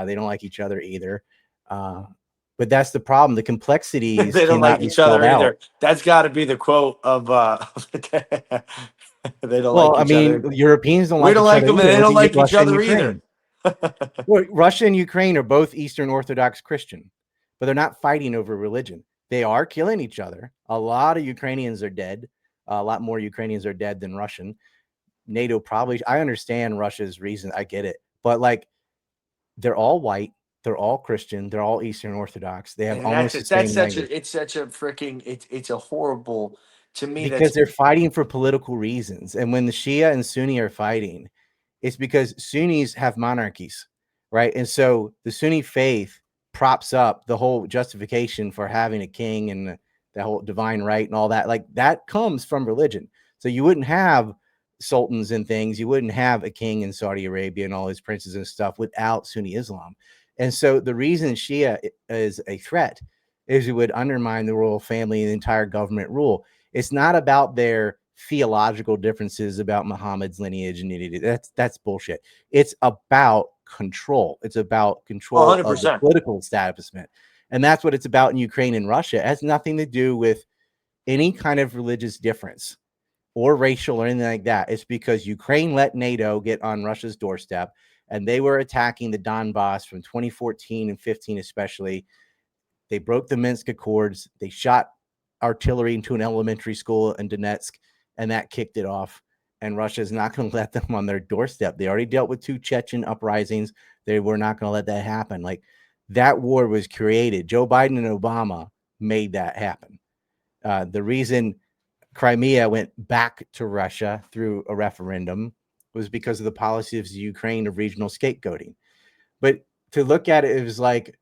They don't like each other either. But that's the problem. The complexities They don't like cannot be each spelled other out. either. That's got to be the quote of they don't like Well, I each mean, other. Europeans don't We like don't each like other them, and either. they Look don't at like each Russia and other either. Ukraine. Well, Russia and Ukraine are both Eastern Orthodox Christian, but they're not fighting over religion. They are killing each other. A lot of Ukrainians are dead. A lot more Ukrainians are dead than Russian. NATO probably, I understand Russia's reason. I get it. But they're all white. They're all Christian. They're all Eastern Orthodox. They have And that's almost the it. That's same such language a it's such a freaking it's a horrible to me. because That's they're fighting for political reasons. And when the Shia and Sunni are fighting, it's because Sunnis have monarchies, right? And so the Sunni faith props up the whole justification for having a king and the whole divine right and all that. Like that comes from religion. So you wouldn't have sultans and things. You wouldn't have a king in Saudi Arabia and all his princes and stuff without Sunni Islam. And so the reason Shia is a threat is it would undermine the royal family and the entire government rule. It's not about their theological differences about Muhammad's lineage and that's bullshit. It's about control. It's about control of the 100%. political establishment. And that's what it's about in Ukraine and Russia. It has nothing to do with any kind of religious difference or racial or anything like that. It's because Ukraine let NATO get on Russia's doorstep and they were attacking the Donbass from 2014 and 15 especially. They broke the Minsk Accords. They shot artillery into an elementary school in Donetsk, and that kicked it off. And Russia is not going to let them on their doorstep. They already dealt with 2 Chechen uprisings. They were not going to let that happen. Like that war was created. Joe Biden and Obama made that happen. The reason Crimea went back to Russia through a referendum was because of the policies of Ukraine of regional scapegoating. But to look at it, it was like,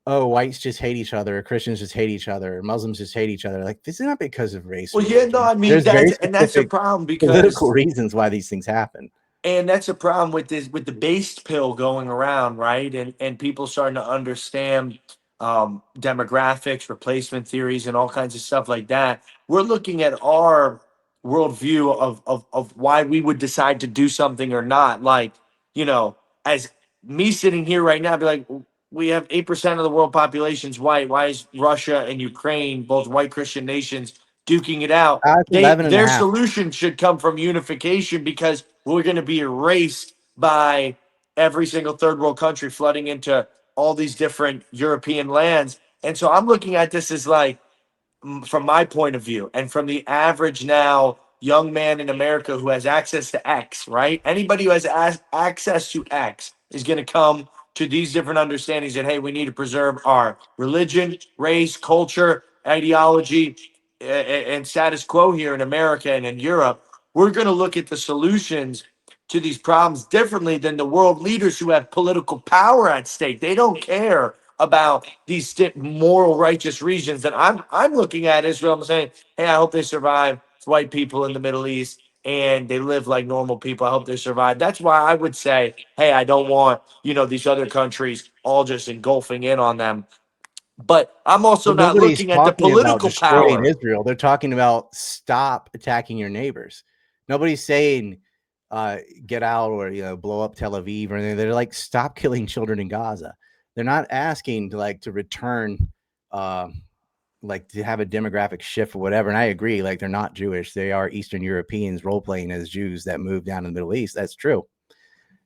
oh, whites just hate each other, Christians just hate each other, Muslims just hate each other. Like, this is not because of race or Well, yeah, no, religion. I mean There's very that's a specific problem political because reasons why these things happen. and that's a problem with this with the based pill going around, right? And people starting to understand demographics, replacement theories, and all kinds of stuff like that. We're looking at our worldview of why we would decide to do something or not. Like, you know, as me sitting here right now, be like, we have 8% of the world population's white. Why is Russia and Ukraine, both white Christian nations, duking it out? It's 11 and a Their half. solution should come from unification because we're going to be erased by every single third world country flooding into all these different European lands. And so I'm looking at this as like, from my point of view, and from the average now young man in America who has access to X, right? Anybody who has access to X is going to come to these different understandings that, hey, we need to preserve our religion, race, culture, ideology, and status quo here in America and in Europe. We're going to look at the solutions to these problems differently than the world leaders who have political power at stake. They don't care about these moral, righteous regions that I'm looking at Israel. I'm saying, hey, I hope they survive. It's white people in the Middle East and they live like normal people. I hope they survive. That's why I would say, hey, I don't want, these other countries all just engulfing in on them. But I'm also But not nobody's looking at the talking about political destroying power. Israel. They're talking about stop attacking your neighbors. Nobody's saying get out or blow up Tel Aviv or anything. They're like, stop killing children in Gaza. They're not asking to return like to have a demographic shift or whatever. And I agree, like they're not Jewish. They are Eastern Europeans role playing as Jews that moved down in the Middle East. That's true.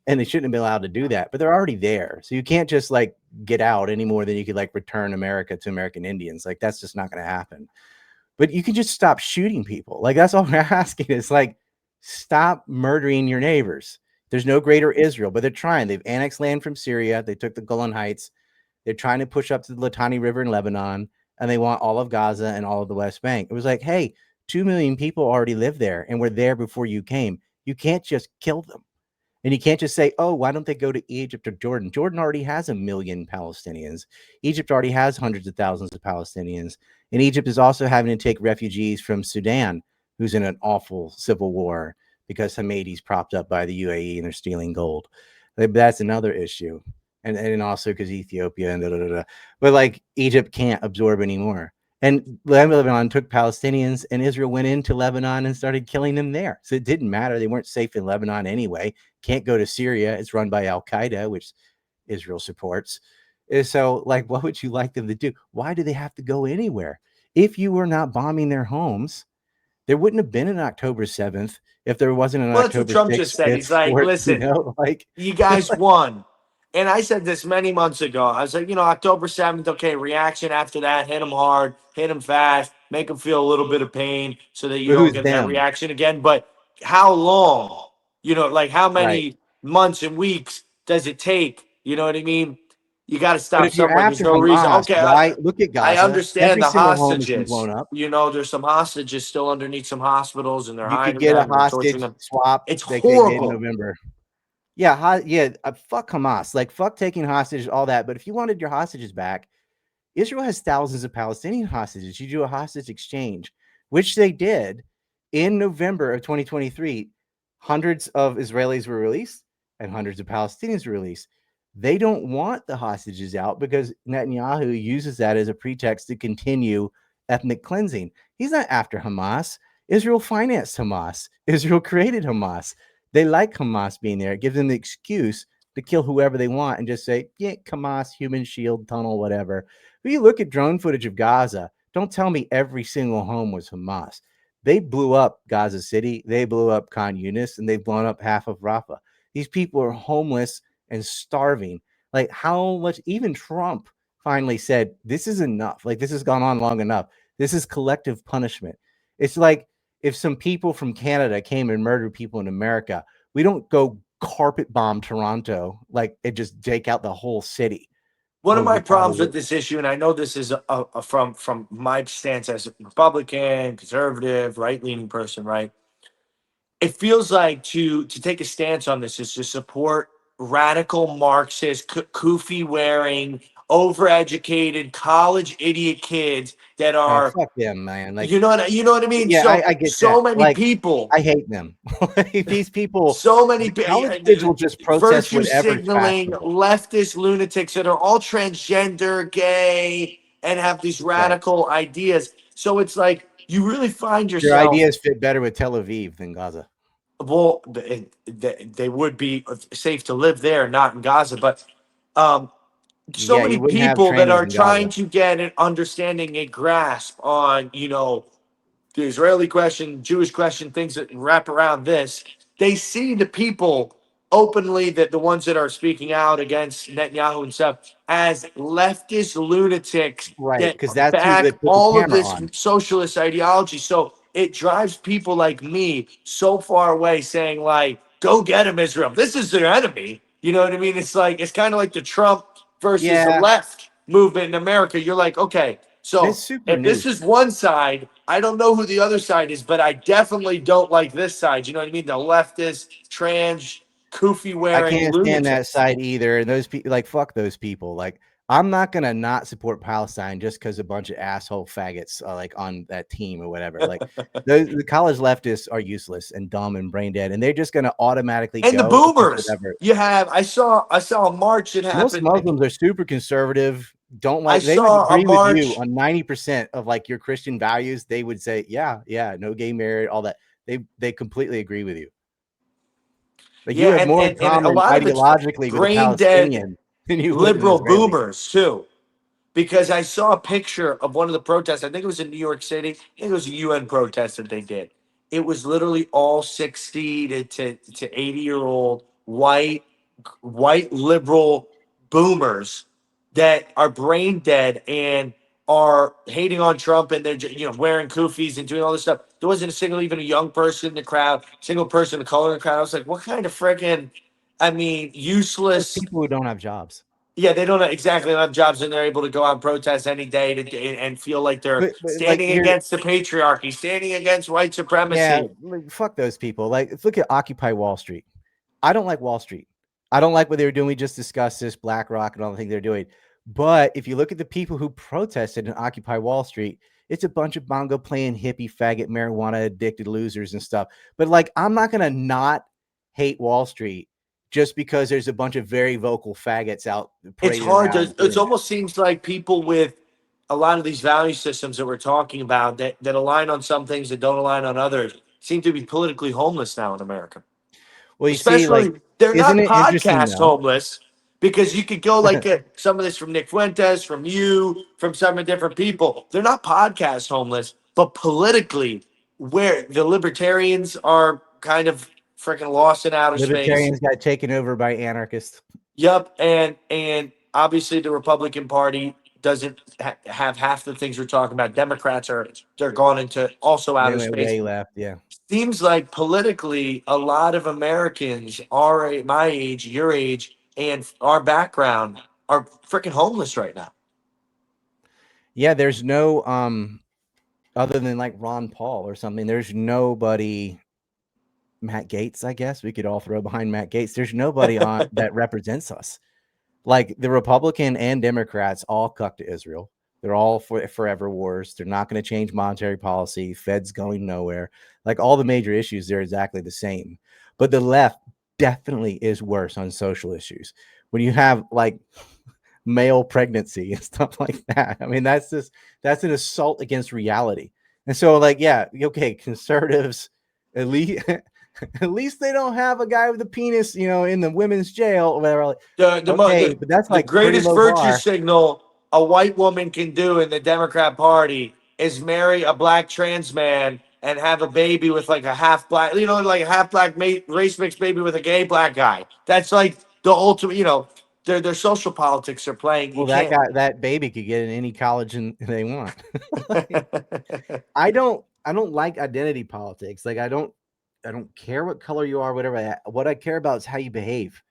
And they shouldn't have been allowed to do that, but they're already there. So you can't just like get out any more than you could like return America to American Indians. Like that's just not going to happen. But you can just stop shooting people. Like that's all we're asking is like stop murdering your neighbors. There's no greater Israel, but they're trying. They've annexed land from Syria. They took the Golan Heights. They're trying to push up to the Litani River in Lebanon, and they want all of Gaza and all of the West Bank. It was like, hey, 2 million people already live there and were there before you came. You can't just kill them. And you can't just say, oh, why don't they go to Egypt or Jordan? Jordan already has 1 million Palestinians. Egypt already has hundreds of thousands of Palestinians. And Egypt is also having to take refugees from Sudan, who's in an awful civil war because Hamadi's propped up by the UAE and they're stealing gold. That's another issue. And also because Ethiopia and da. But like Egypt can't absorb anymore. And Lebanon took Palestinians and Israel went into Lebanon and started killing them there. So it didn't matter. They weren't safe in Lebanon anyway. Can't go to Syria. It's run by Al-Qaeda, which Israel supports. So like, what would you like them to do? Why do they have to go anywhere? If you were not bombing their homes, there wouldn't have been an October 7th if there wasn't an Well, that's what October Trump 6th, just said. 5th, He's like, 4th, listen, like you guys won. And I said this many months ago. I was like, October 7th, okay, reaction after that, hit them hard, hit them fast, make them feel a little bit of pain so that you don't who's get that them? reaction again. But how long? Like how Right. many months and weeks does it take? You know what I mean? You got to But stop if you're somewhere. There's after no reason. Hamas, Okay, why look at I Gaza? understand Every the single home has been hostages. blown up. You know, there's some hostages still underneath some hospitals, and they're You could hiding get a them, they're torturing hostage them. swap It's like they did in horrible. November. Yeah, fuck Hamas. Like, fuck taking hostages, all that. But if you wanted your hostages back, Israel has thousands of Palestinian hostages. You do a hostage exchange, which they did in November of 2023. Hundreds of Israelis were released and hundreds of Palestinians were released. They don't want the hostages out because Netanyahu uses that as a pretext to continue ethnic cleansing. He's not after Hamas. Israel financed Hamas. Israel created Hamas. They like Hamas being there. It gives them the excuse to kill whoever they want and just say, yeah, Hamas, human shield, tunnel, whatever. If you look at drone footage of Gaza, don't tell me every single home was Hamas. They blew up Gaza City. They blew up Khan Yunis, and they've blown up half of Rafah. These people are homeless and starving. Like, how much, even Trump finally said, this is enough. Like, this has gone on long enough. This is collective punishment. It's like if some people from Canada came and murdered people in America, we don't go carpet bomb Toronto, like, it just take out the whole city. One of Well, my we thought it problems was with this issue, and I know this is from my stance as a Republican, conservative, right leaning person, right? It feels like to take a stance on this is to support radical Marxist, kufi wearing, overeducated, college idiot kids that oh, are, fuck them, man. Like, you know what I mean? yeah, So I get so that. many Like, people, I hate them. These people, so many college kids will just protest virtue whatever is signaling fashionable. leftist lunatics that are all transgender, gay, and have these Right. radical ideas. So it's like you really find Their yourself. ideas fit better with Tel Aviv than Gaza. Well, they would be safe to live there, not in Gaza. But um, so Yeah, many you wouldn't have people that trainers are in Gaza. trying to get an understanding, a grasp on, the Israeli question, Jewish question, things that wrap around this. They see the people openly, that the ones that are speaking out against Netanyahu and stuff, as leftist lunatics Right, that because that's who they back put the all of camera this on. socialist ideology. So it drives people like me so far away, saying like, "Go get him, Israel. This is their enemy." You know what I mean? It's kind of like the Trump versus the Yeah, left movement in America. You're like, okay, that's so super if this new. is one side, I don't know who the other side is, but I definitely don't like this side. You know what I mean? The leftist, trans, kufi I wearing can't stand that lunatics. side either. And those people, like, fuck those people. Like, I'm not gonna not support Palestine just because a bunch of asshole faggots are like on that team or whatever. Like, the college leftists are useless and dumb and brain dead, and they're just gonna automatically And the go against boomers. whatever. You have I saw a march that Most happened. Muslims are super conservative. Don't I like. They would saw a agree with you march. on 90% of like your Christian values. They would say, yeah, yeah, no gay marriage, all that. They completely agree with you. Like, you Yeah, have more in and a common lot of it's ideologically with a brain dead Palestinian than you would an liberal Israeli. boomers too. Because I saw a picture of one of the protests. I think it was in New York City. I think it was a UN protest that they did. It was literally all 60 to 80-year-old white liberal boomers that are brain dead and are hating on Trump, and they're wearing kufis and doing all this stuff. There wasn't a single, even a young person in the crowd, single person of color in the crowd. I was like, what kind of freaking, I mean, Those useless. people who don't have jobs. Yeah, they don't exactly have jobs, and they're able to go out and protest any day and feel like they're But like, standing here, against the patriarchy, standing against white yeah, supremacy. like, fuck those people. Like, look at Occupy Wall Street. I don't like Wall Street. I don't like what they were doing. We just discussed this, BlackRock and all the things they're doing. But if you look at the people who protested in Occupy Wall Street, it's a bunch of bongo playing hippie, faggot, marijuana addicted losers and stuff. But like, I'm not gonna not hate Wall Street just because there's a bunch of very vocal faggots out It's parading hard to. around It doing that. almost seems like people with a lot of these value systems that we're talking about that align on some things that don't align on others seem to be politically homeless now in America. Well, you see, like, Especially, they're isn't not it interesting podcast though? homeless, because you could go like some of this from Nick Fuentes, from you, from some of different people. They're not podcast homeless, but politically, where the libertarians are kind of freaking lost in outer space. Libertarians got taken over by anarchists. Yep, and obviously the Republican Party doesn't have half the things we're talking about. Democrats they're gone into also They outer went space. way left. Yeah. Seems like politically, a lot of Americans my age, your age, and our background are freaking homeless right now. Yeah, there's no other than like Ron Paul or something. There's nobody. Matt Gaetz, I guess we could all throw behind Matt Gaetz. There's nobody on that represents us. Like the Republican and Democrats all cuck to Israel. They're all for forever wars. They're not going to change monetary policy. Fed's going nowhere. Like all the major issues, they're exactly the same. But the left definitely is worse on social issues. When you have like male pregnancy and stuff like that, I mean, that's an assault against reality. And so, like, yeah, okay, conservatives, at least at least they don't have a guy with a penis, in the women's jail or whatever. Okay, but that's The like pretty greatest low virtue bar. signal a white woman can do in the Democrat Party is marry a black trans man and have a baby with like a half black, like a half black race mixed baby with a gay black guy. That's like the ultimate, their social politics are playing. Well, that baby could get in any college they want. I don't like identity politics. Like I don't care what color you are, whatever. What I care about is how you behave.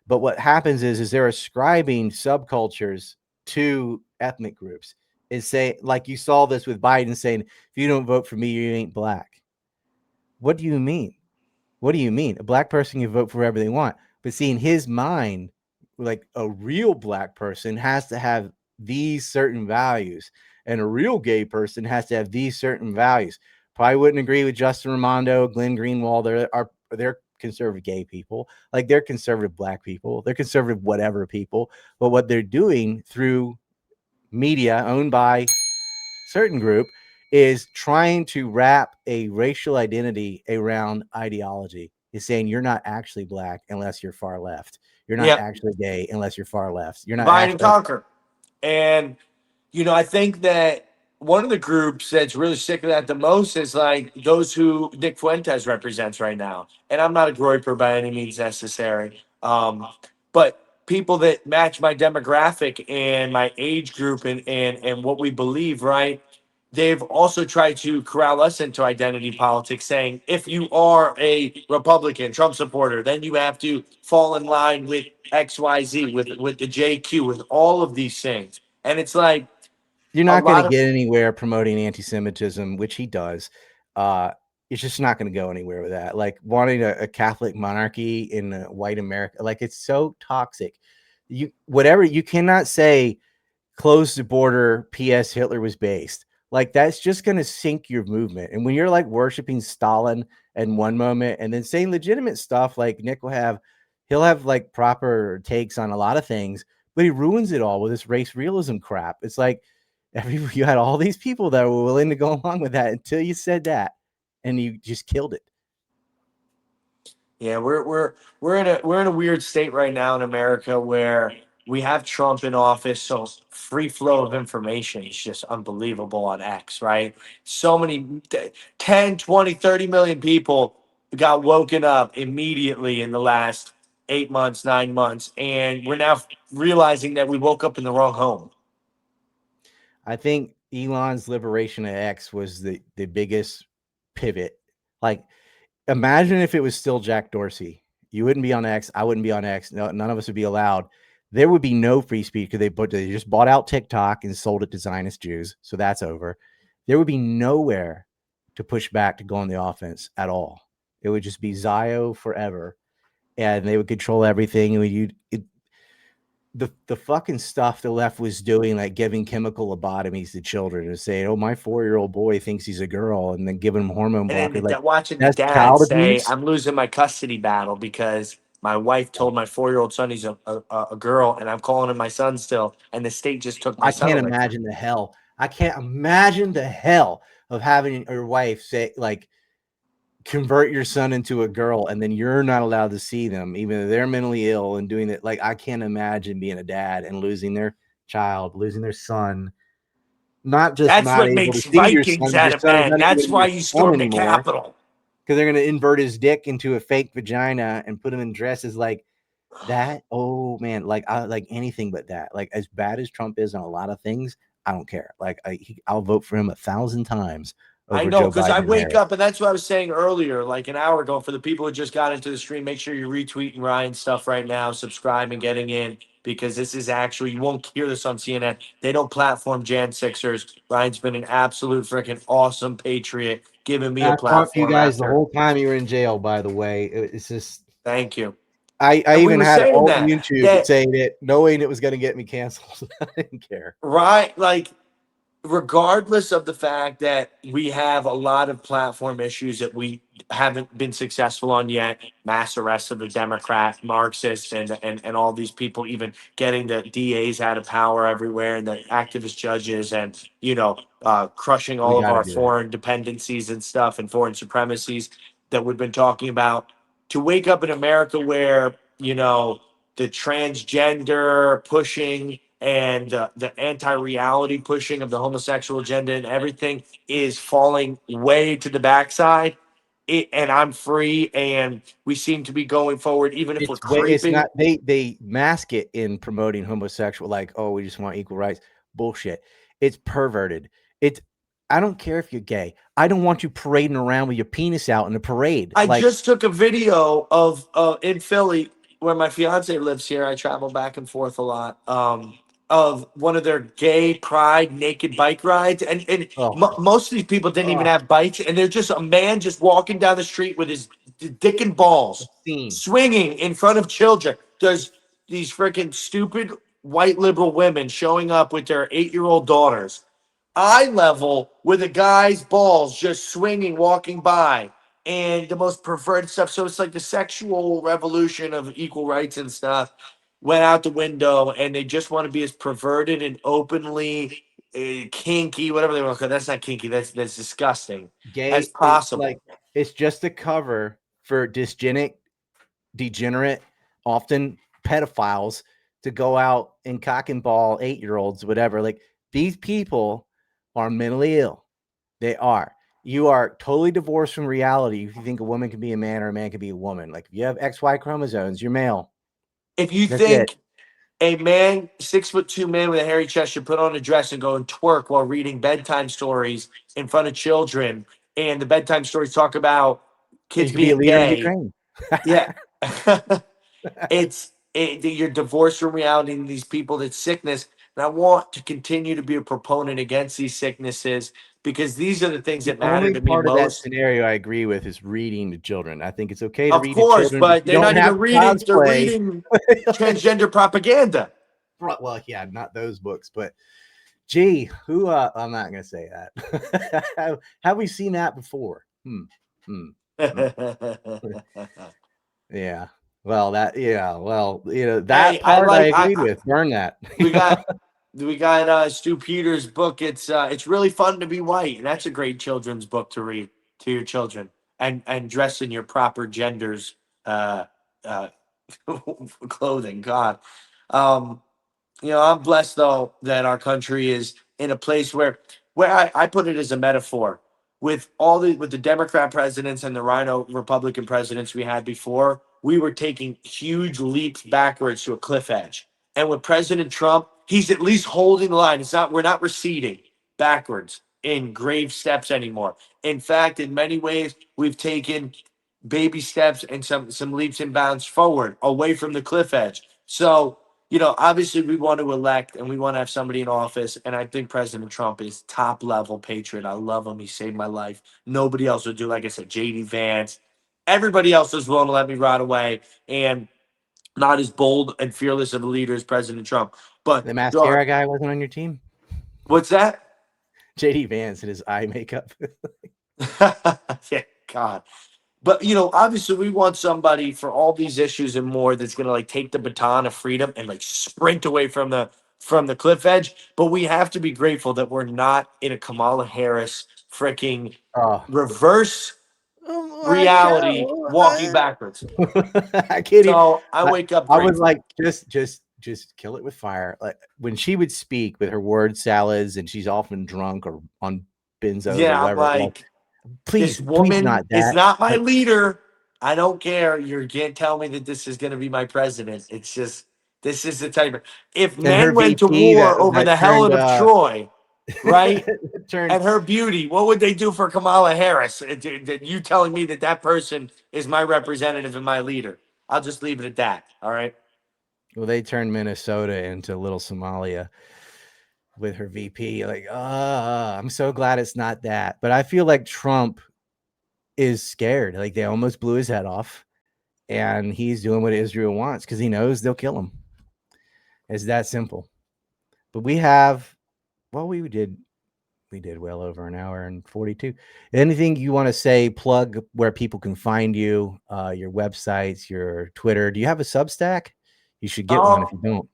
But what happens is they're ascribing subcultures to ethnic groups. Is say like you saw this with Biden saying, if you don't vote for me, you ain't black. What do you mean? What do you mean? A black person can vote for whoever they want. But see, in his mind, like a real black person has to have these certain values, and a real gay person has to have these certain values. Probably wouldn't agree with Justin Raimondo, Glenn Greenwald. They're conservative gay people, like they're conservative black people, they're conservative whatever people. But what they're doing through media owned by certain group is trying to wrap a racial identity around ideology. Is saying you're not actually black unless you're far left. You're not Yeah, actually gay unless you're far left. You're not divide and actually. conquer. And I think that one of the groups that's really sick of that the most is like those who Nick Fuentes represents right now. And I'm not a groyper by any means necessary. But people that match my demographic and my age group and what we believe, right? They've also tried to corral us into identity politics, saying if you are a Republican, Trump supporter, then you have to fall in line with XYZ, with the JQ, with all of these things. And it's like You're a not going lot to of get anywhere promoting anti-Semitism, which he does. It's just not going to go anywhere with that. Like wanting a Catholic monarchy in white America, like it's so toxic. You cannot say close the border. P.S. Hitler was based. Like that's just going to sink your movement. And when you're like worshiping Stalin in one moment and then saying legitimate stuff, like Nick he'll have like proper takes on a lot of things, but he ruins it all with this race realism crap. It's like you had all these people that were willing to go along with that until you said that, and you just killed it. Yeah, we're in a weird state right now in America where we have Trump in office, so free flow of information is just unbelievable on X, right? So many 10, 20, 30 million people got woken up immediately in the last 8 months, 9 months, and we're now realizing that we woke up in the wrong home. I think Elon's liberation of X was the biggest pivot. Like, imagine if it was still Jack Dorsey. You wouldn't be on X. I wouldn't be on X. No, none of us would be allowed. There would be no free speech because they just bought out TikTok and sold it to Zionist Jews. So that's over. There would be nowhere to push back to go on the offense at all. It would just be Zio forever, and they would control everything. And the fucking stuff the left was doing, like giving chemical lobotomies to children and saying, "Oh, my 4-year-old boy thinks he's a girl," and then giving him hormone And blockers, then like watching the that's dad child say, abuse. "I'm losing my custody battle because my wife told my 4-year-old son he's a girl, and I'm calling him my son still, and the state just took my I son can't away from me." imagine the hell. I can't imagine the hell of having your wife say, like, convert your son into a girl, and then you're not allowed to see them, even though they're mentally ill and doing it. Like, I can't imagine being a dad and losing their child, losing their son. Not just That's not what able to makes see your Vikings son, but out your of son's men. not even That's going to be why your you son stormed the anymore Capitol. because they're going to invert his dick into a fake vagina and put him in dresses like that. Oh man, like I like anything but that. Like as bad as Trump is on a lot of things, I don't care. Like I'll vote for him 1,000 times I over know, Joe because Biden I and wake Harris. up, and that's what I was saying earlier, like an hour ago. For the people who just got into the stream, make sure you're retweeting Ryan's stuff right now, subscribing, getting in, because this is actually, you won't hear this on CNN. They don't platform Jan Sixers. Ryan's been an absolute freaking awesome patriot, giving me a I fought for you platform guys the after. whole time you were in jail, by the way. It's just Thank you. I And we even were had an saying alt that, YouTube saying it, knowing it was going to get me canceled. I didn't care. right, like, regardless of the fact that we have a lot of platform issues that we haven't been successful on yet, mass arrests of the Democrat, Marxists, and all these people, even getting the DAs out of power everywhere and the activist judges, and crushing We all of got to our do it. foreign dependencies and stuff and foreign supremacies that we've been talking about. To wake up in America where the transgender pushing and the anti-reality pushing of the homosexual agenda and everything is falling way to the backside. And I'm free, and we seem to be going forward, even if we're It's creeping. not they mask it in promoting homosexual, like, oh, we just want equal rights. Bullshit. It's perverted. It's I don't care if you're gay. I don't want you parading around with your penis out in a parade. I Like, just took a video of in Philly, where my fiance lives here. I travel back and forth a lot. Of one of their gay pride naked bike rides, and oh, most of these people didn't even have bikes, and they're just a man just walking down the street with his dick and balls scene. swinging in front of children. There's these freaking stupid white liberal women showing up with their 8-year-old daughters, eye level with a guy's balls just swinging, walking by, and the most perverted stuff. So it's like the sexual revolution of equal rights and stuff went out the window, and they just want to be as perverted and openly kinky, whatever they want to call it. That's not kinky. That's disgusting as Gay is possible. like it's just a cover for degenerate, often pedophiles, to go out and cock and ball 8-year-olds, whatever. Like, these people are mentally ill. They are. You are totally divorced from reality if you think a woman can be a man or a man can be a woman. Like, if you have XY chromosomes, you're male. If you That's it. think a man, 6'2" man with a hairy chest, should put on a dress and go and twerk while reading bedtime stories in front of children, and the bedtime stories talk about You kids could be a being leader in gay, Ukraine. yeah. You're divorced from reality, and these people, that's sickness. And I want to continue to be a proponent against these sicknesses, because these are the things The that matter only to me part of that most. scenario I agree with is reading to children. I think it's okay to Of read to course, children, but but you they're don't not have even reading, they're cosplay. reading transgender propaganda. Well, yeah, not those books, but gee, who? I'm not gonna say that. Have we seen that before? Yeah. Well, that. Yeah. Well, that Hey, I part I like agreed with. Burn that. we got Stu Peters' book. It's really fun to be white, and that's a great children's book to read to your children, and dress in your proper genders uh uh clothing. God. Um I'm blessed, though, that our country is in a place where I put it as a metaphor, with the Democrat presidents and the Rhino Republican presidents we had before. We were taking huge leaps backwards to a cliff edge, and with President Trump, he's at least holding the line. We're not receding backwards in grave steps anymore. In fact, in many ways, we've taken baby steps and some leaps and bounds forward, away from the cliff edge. So, obviously we want to elect and we want to have somebody in office. And I think President Trump is top level patriot. I love him. He saved my life. Nobody else would do, like I said, JD Vance. Everybody else is willing to let me ride away, and not as bold and fearless of a leader as President Trump. But The mascara guy wasn't on your team. what's that? JD Vance and his eye makeup. Yeah, God. But obviously, we want somebody for all these issues and more that's gonna like take the baton of freedom and like sprint away from the cliff edge. But we have to be grateful that we're not in a Kamala Harris freaking Oh, reverse my reality, walking God. backwards. I can't even. So I wake up I was grateful. like, just kill it with fire. Like, when she would speak with her word salads, and she's often drunk or on benzos or Yeah, I'm whatever. Well, like, this please woman not is that. not my Like, leader. I don't care. You can't tell me that this is going to be my president. It's just, this is the type of, if and her men went to VP war over that the turned Helen of Troy, right? Turned. And her beauty, what would they do for Kamala Harris? You telling me that that person is my representative and my leader? I'll just leave it at that. All right. Well, they turned Minnesota into little Somalia with her VP. Like, I'm so glad it's not that. But I feel like Trump is scared. Like they almost blew his head off, and he's doing what Israel wants because he knows they'll kill him. It's that simple. But we have, well, we did well over an hour and 42. Anything you want to say, plug where people can find you, your websites, your Twitter? Do you have a Substack? You should get one if you don't.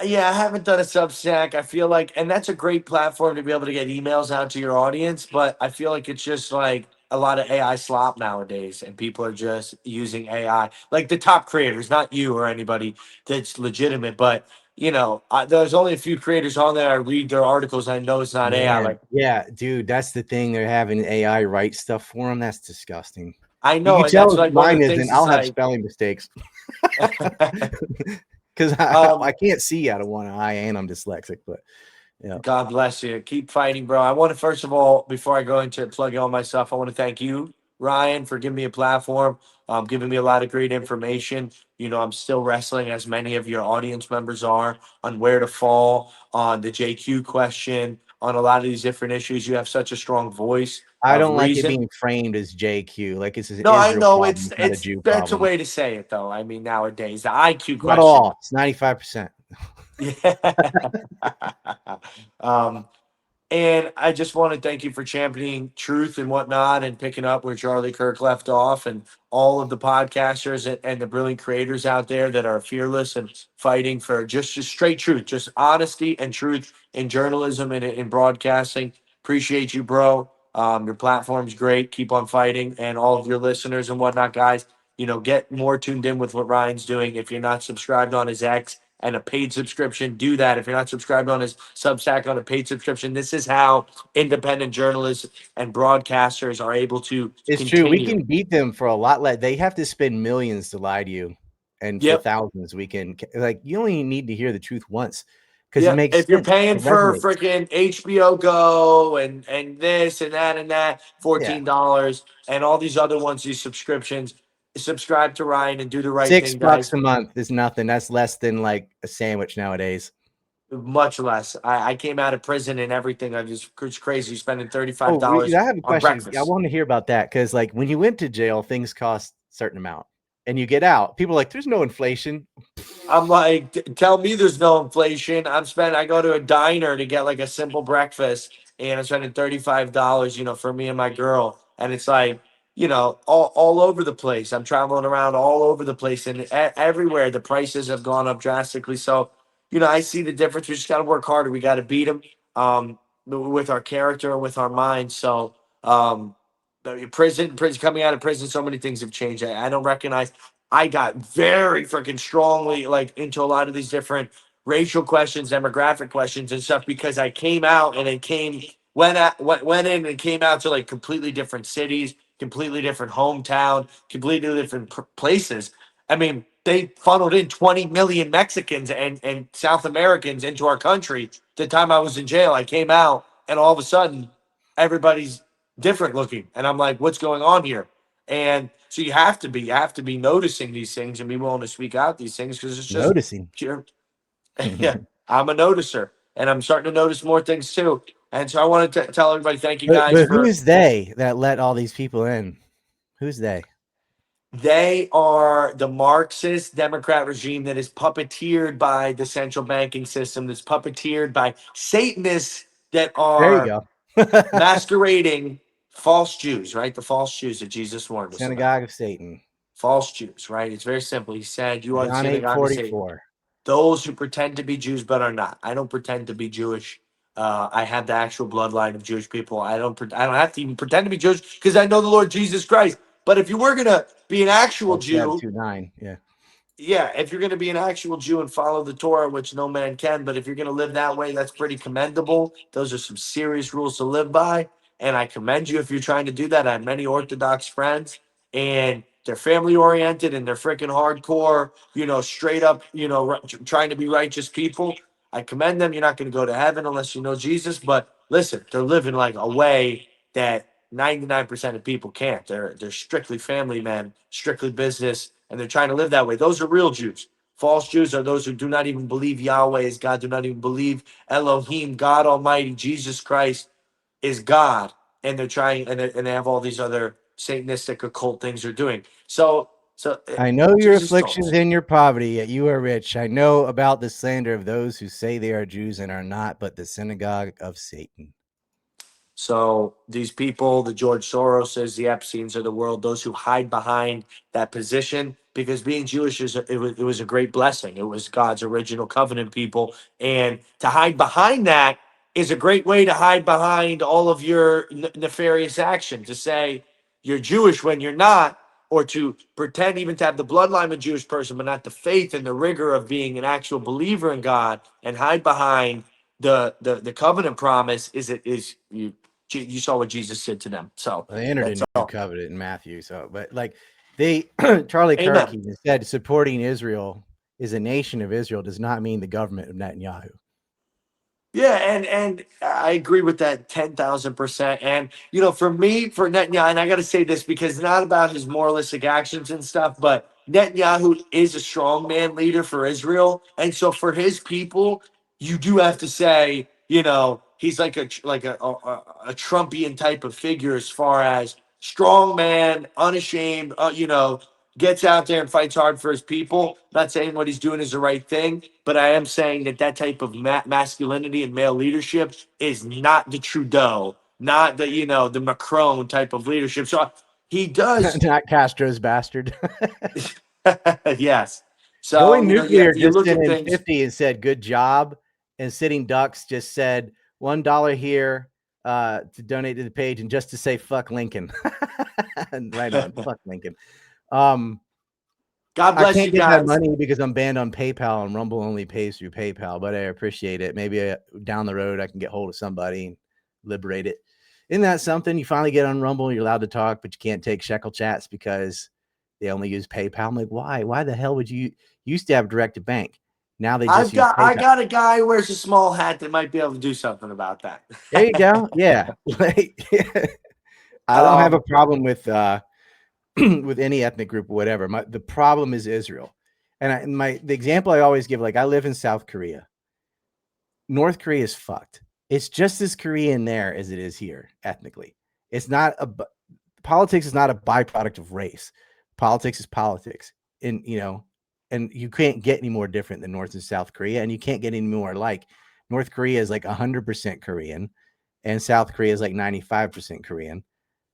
Yeah, I haven't done a Substack. I feel like, and that's a great platform to be able to get emails out to your audience. But I feel like it's just like a lot of AI slop nowadays, and people are just using AI. Like the top creators, not you or anybody that's legitimate, but there's only a few creators on there. I read their articles. I know it's not AI. Man, Like yeah, dude, that's the thing. They're having AI write stuff for them. That's disgusting. I You know, can and that's tell like one of mine the isn't. things. Is I'll have like, spelling mistakes because I um, can't see out of one eye and I'm dyslexic. But yeah, God bless you. Keep fighting, bro. I want to, first of all, before I go into plugging all my stuff, I want to thank you, Ryan, for giving me a platform, giving me a lot of great information. I'm still wrestling, as many of your audience members are, on where to fall on the JQ question, on a lot of these different issues. You have such a strong voice I of don't like it reason. being framed as JQ. Like it's an No, I Israel know problem, not a Jew that's a problem. way to say it, though. I mean, nowadays, the IQ Not question. all. It's 95%. Yeah. um, And I just want to thank you for championing truth and whatnot and picking up where Charlie Kirk left off, and all of the podcasters and the brilliant creators out there that are fearless and fighting for just straight truth, just honesty and truth in journalism and in broadcasting. Appreciate you, bro. Your platform's great. Keep on fighting. And all of your listeners and whatnot, guys, get more tuned in with what Ryan's doing. If you're not subscribed on his X, and a paid subscription, do that. If you're not subscribed on his Substack on a paid subscription, this is how independent journalists and broadcasters are able to It's true. We continue. can beat them for a lot less. They have to spend millions to lie to you. And for Yep. thousands, we can, like, you only need to hear the truth once because it Yep. makes If you're sense. paying It for resonates. freaking HBO Go and this and that, Yeah. $14 and all these other ones, these subscriptions, subscribe to Ryan and do the right thing, $6 guys. a month is nothing. That's less than like a sandwich nowadays. Much less. I came out of prison and everything. It's crazy spending $35 Oh, I have a on question. I breakfast. want to hear about that because, like, when you went to jail, things cost a certain amount, and you get out. People are like, "There's no inflation." I'm like, tell me there's no inflation. I go to a diner to get like a simple breakfast and I'm spending $35, for me and my girl. And it's like, all over the place. I'm traveling around all over the place and everywhere the prices have gone up drastically. So, I see the difference. We just got to work harder. We got to beat them with our character and with our minds. So, the prison, coming out of prison, so many things have changed. I don't recognize. I got very freaking strongly like into a lot of these different racial questions, demographic questions, and stuff because I came out and it went in and came out to like completely different cities, completely different hometown, completely different places. I mean, they funneled in 20 million Mexicans and South Americans into our country. The time I was in jail, I came out and all of a sudden everybody's different looking, and I'm like, what's going on here? And so you have to be noticing these things and be willing to speak out these things because it's just Noticing. pure. Yeah, but I'm a noticer, and I'm starting to notice more things too. And so I wanted to tell everybody, thank you guys who for. is they that let all these people in? Who's they? They are the Marxist Democrat regime that is puppeteered by the central banking system, that's puppeteered by Satanists that There you are go. masquerading false Jews, right? The false Jews that Jesus warned us about. Synagogue of Satan. False Jews, right? It's very simple. He said, "You are the John synagogue of Satan." 8:44. Those who pretend to be Jews but are not. I don't pretend to be Jewish. I have the actual bloodline of Jewish people. I don't have to even pretend to be Jewish because I know the Lord Jesus Christ. But if you were gonna be an actual Oh, Jew, 729. Yeah. yeah, if you're going to be an actual Jew and follow the Torah, which no man can, but if you're going to live that way, that's pretty commendable. Those are some serious rules to live by. And I commend you if you're trying to do that. I have many Orthodox friends and they're family oriented and they're freaking hardcore, straight up, trying to be righteous people. I commend them. You're not going to go to heaven unless you know Jesus. But listen, they're living like a way that 99% of people can't. They're strictly family men, strictly business, and they're trying to live that way. Those are real Jews. False Jews are those who do not even believe Yahweh is God, do not even believe Elohim, God Almighty, Jesus Christ is God, and they're trying, and they have all these other Satanistic occult things they're doing. So I know your Jesus afflictions told. and your poverty, yet you are rich. I know about the slander of those who say they are Jews and are not, but the synagogue of Satan. So these people, the George Soroses, the Epsteins of the world, those who hide behind that position, because being Jewish it was a great blessing. It was God's original covenant people, and to hide behind that is a great way to hide behind all of your nefarious action. To say you're Jewish when you're not, or to pretend even to have the bloodline of a Jewish person, but not the faith and the rigor of being an actual believer in God, and hide behind the covenant promise is you saw what Jesus said to them. So Well, they entered a that's new all. covenant in Matthew. So, but like they, Charlie Kirk Amen. even said, supporting Israel is a nation of Israel does not mean the government of Netanyahu. Yeah, and I agree with that 10,000%. And for me, for Netanyahu, and I got to say this because it's not about his moralistic actions and stuff, but Netanyahu is a strongman leader for Israel, and so for his people, you do have to say, he's like a Trumpian type of figure as far as strong man, unashamed, gets out there and fights hard for his people. Not saying what he's doing is the right thing, but I am saying that type of masculinity and male leadership is not the Trudeau, not the Macron type of leadership. So he does, Not Castro's bastard. yes. So Going you nuclear you just look sent at in things. 50 and said, good job. And Sitting Ducks just said $1 here to donate to the page and just to say fuck Lincoln. Right on. Fuck Lincoln. God I bless you can't get that guys. money because I'm banned on PayPal and Rumble only pays through PayPal, but I appreciate it. Maybe down the road I can get hold of somebody and liberate it. Isn't that something? You finally get on Rumble, you're allowed to talk, but you can't take shekel chats because they only use PayPal. I'm like, why? Why the hell would you used to have direct to bank? Now they just use I PayPal. got a guy who wears a small hat that might be able to do something about that. There you go. Yeah. I don't have a problem with with any ethnic group or whatever. The problem is Israel. And the example I always give, like I live in South Korea. North Korea is fucked. It's just as Korean there as it is here ethnically. It's not politics is not a byproduct of race. Politics is politics. And and you can't get any more different than North and South Korea, and you can't get any more like North Korea is like 100% Korean and South Korea is like 95% Korean.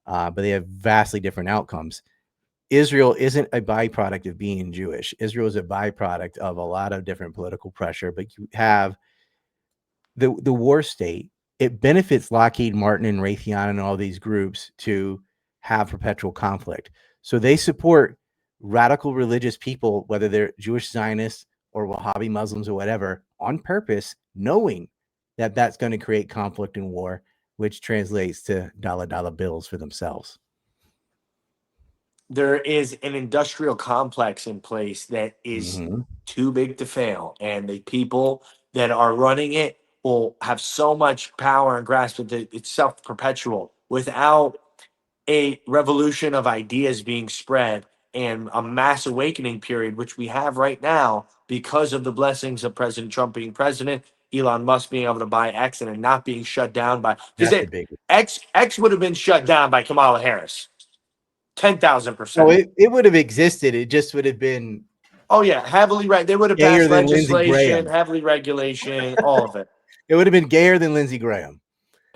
But they have vastly different outcomes. Israel isn't a byproduct of being Jewish. Israel is a byproduct of a lot of different political pressure, but you have the war state. It benefits Lockheed Martin and Raytheon and all these groups to have perpetual conflict. So they support radical religious people, whether they're Jewish Zionists or Wahhabi Muslims or whatever, on purpose, knowing that that's going to create conflict and war, which translates to dollar bills for themselves. There is an industrial complex in place that is too big to fail, and the people that are running it will have so much power and grasp that it's self-perpetual without a revolution of ideas being spread and a mass awakening period, which we have right now because of the blessings of President Trump being president, Elon Musk being able to buy X and it not being shut down by because That's the big. X would have been shut down by Kamala Harris. Oh, 10,000%. it would have existed. It just would have been Oh yeah, heavily right. They would have gayer passed than Lindsey legislation, Graham. heavily regulation, all of it. It would have been gayer than Lindsey Graham.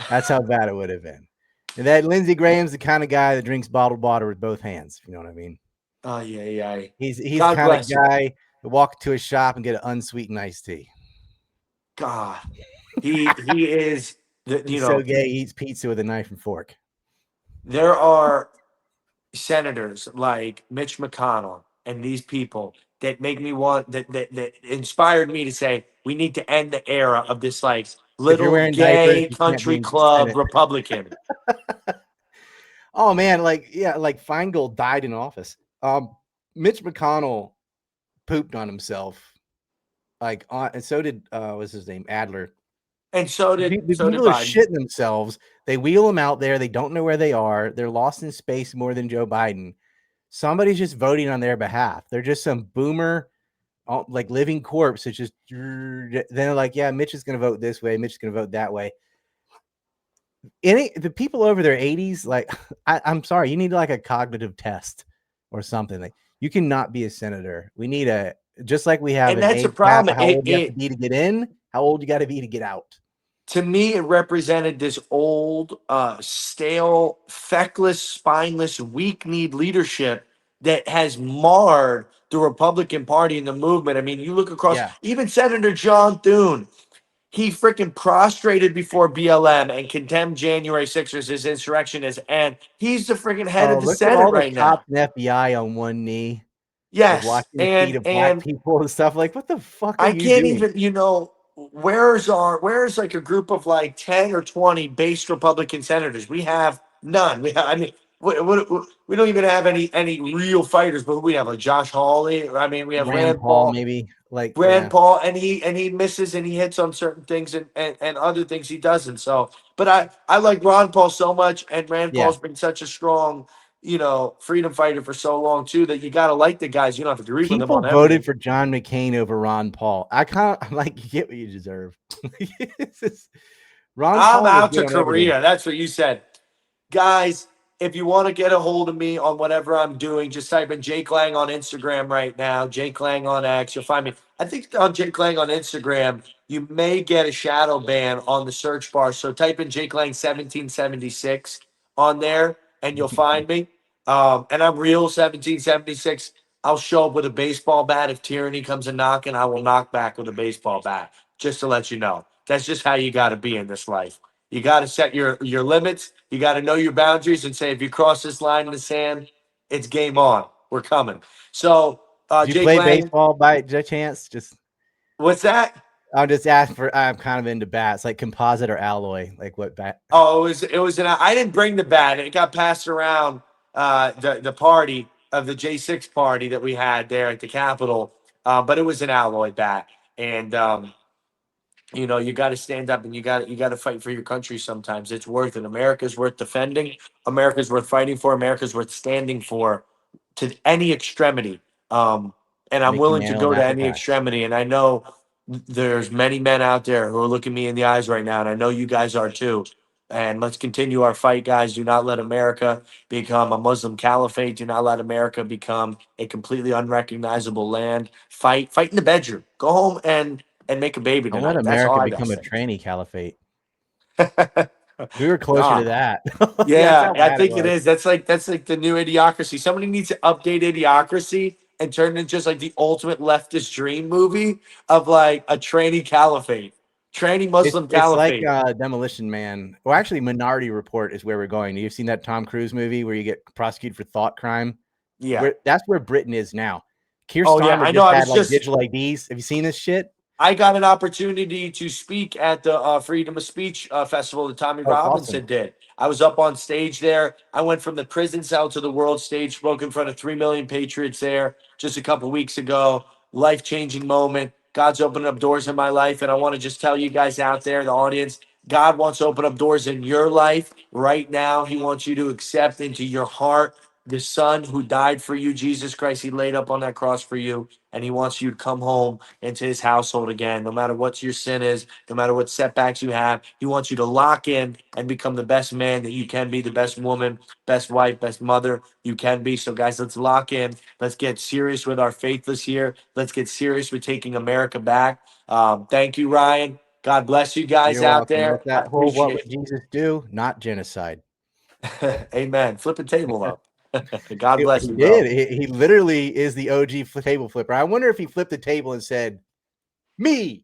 That's how bad it would have been. And that Lindsey Graham's the kind of guy that drinks bottled water with both hands. If you know what I mean. Oh yeah. He's the God kind of bless you. guy that walk to a shop and get an unsweetened iced tea. God, he is the He's so gay, he eats pizza with a knife and fork. There are senators like Mitch McConnell and these people that make me want that inspired me to say we need to end the era of this like If you're little wearing diapers, gay you can't be country in the club Senate. Republican. Oh man, like Feingold died in office. Mitch McConnell pooped on himself Like on, and so did what's his name, Adler. And so The did people are Biden. shitting themselves. They wheel them out there. They don't know where they are. They're lost in space more than Joe Biden. Somebody's just voting on their behalf. They're just some boomer, like living corpse. It's just then they're like, yeah, Mitch is going to vote this way. Mitch is going to vote that way. The people over their 80s, like, I'm sorry, you need like a cognitive test or something. Like, you cannot be a senator. We need just like we have And an that's a age cap problem. of how old you have to be to get in, how old you got to be to get out. To me, it represented this old, stale, feckless, spineless, weak-kneed leadership that has marred the Republican Party and the movement. I mean, you look across, Yeah. even Senator John Thune, he freaking prostrated before BLM and condemned January 6th as his insurrectionist, and he's the freaking head of the Look at Senate all the right now. cops and FBI on one knee, like Yes, washing the feet of black people and stuff. Like, what the fuck are I you can't doing? even, where's like a group of like 10 or 20 base Republican senators? We have none. I mean, we don't even have any real fighters, but we have like Josh Hawley. I mean, we have Rand Rand Paul, Paul. maybe. Like, Rand yeah. Paul, and he misses and he hits on certain things and other things he doesn't. So, but I like Ron Paul so much, and Rand Yeah. Paul's been such a strong, freedom fighter for so long too, that you gotta like the guys. You don't have to agree with them People on everything. voted for John McCain over Ron Paul. I'm like, you get what you deserve. Ron I'm Paul was out good to on everything. Korea. That's what you said. Guys, if you want to get a hold of me on whatever I'm doing, just type in Jake Lang on Instagram right now. Jake Lang on X. You'll find me. I think on Jake Lang on Instagram, you may get a shadow ban on the search bar. So type in Jake Lang 1776 on there and you'll find me. And I'm real 1776. I'll show up with a baseball bat. If tyranny comes a knocking, I will knock back with a baseball bat, just to let you know. That's just how you got to be in this life. You got to set your limits. You got to know your boundaries and say, if you cross this line in the sand, it's game on. We're coming. So, Did you Jake play Lang, baseball by chance? what's that? I'll just ask for. I'm kind of into bats, like composite or alloy. Like what bat? Oh, I didn't bring the bat. It got passed around the party of the J6 party that we had there at the Capitol. But it was an alloy bat. And you got to stand up and you got to fight for your country sometimes. It's worth it. America's worth defending. America's worth fighting for. America's worth standing for to any extremity. And I'm Mickey willing to Mantle go and to any Applejack. extremity. And I know there's many men out there who are looking me in the eyes right now. And I know you guys are too. And let's continue our fight, guys. Do not let America become a Muslim caliphate. Do not let America become a completely unrecognizable land. Fight in the bedroom. Go home and make a baby Don't let tonight. That's all America I got become a to tranny caliphate. say. We were closer to Nah. that. That's Yeah, how I bad it think it was. is. That's like the new idiocracy. Somebody needs to update idiocracy and turn it into just like the ultimate leftist dream movie of like a tranny caliphate, tranny Muslim It's like caliphate. Demolition Man. Well, actually, Minority Report is where we're going. You've seen that Tom Cruise movie where you get prosecuted for thought crime? Yeah. That's where Britain is now. Keir Oh yeah, Starmer I know. just I had was like just digital IDs. Have you seen this shit? I got an opportunity to speak at the Freedom of Speech festival that Tommy Oh, awesome. Robinson did. I was up on stage there. I went from the prison cell to the world stage, spoke in front of 3 million patriots there just a couple weeks ago. Life changing moment. God's opening up doors in my life. And I want to just tell you guys out there, the audience, God wants to open up doors in your life right now. He wants you to accept into your heart the Son who died for you, Jesus Christ. He laid up on that cross for you, and He wants you to come home into His household again. No matter what your sin is, no matter what setbacks you have, He wants you to lock in and become the best man that you can be, the best woman, best wife, best mother you can be. So, guys, let's lock in. Let's get serious with our faith this year. Let's get serious with taking America back. Thank you, Ryan. God bless you guys You're out welcome. there. Like I that whole "What appreciate would Jesus do?" Not genocide. it. Amen. Flip a table up. God bless He you, bro. did. He literally is the OG table flipper. I wonder if he flipped the table and said, "Me."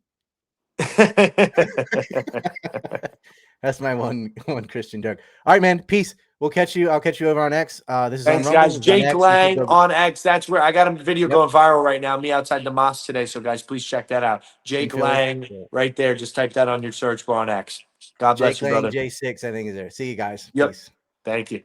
That's my one Christian joke. All right, man. Peace. We'll catch you. I'll catch you over on X. This is on Thanks, Rumble. guys. This is on Jake X. This is Lang over. on X. That's where I got a video Yep. going viral right now. Me outside the mosque today. So, guys, please check that out. Jake Philly. Lang, Yeah. right there. Just type that on your search bar on X. God bless Jake you, Lang, brother. J6, I think is there. See you guys. Yep. Peace. Thank you.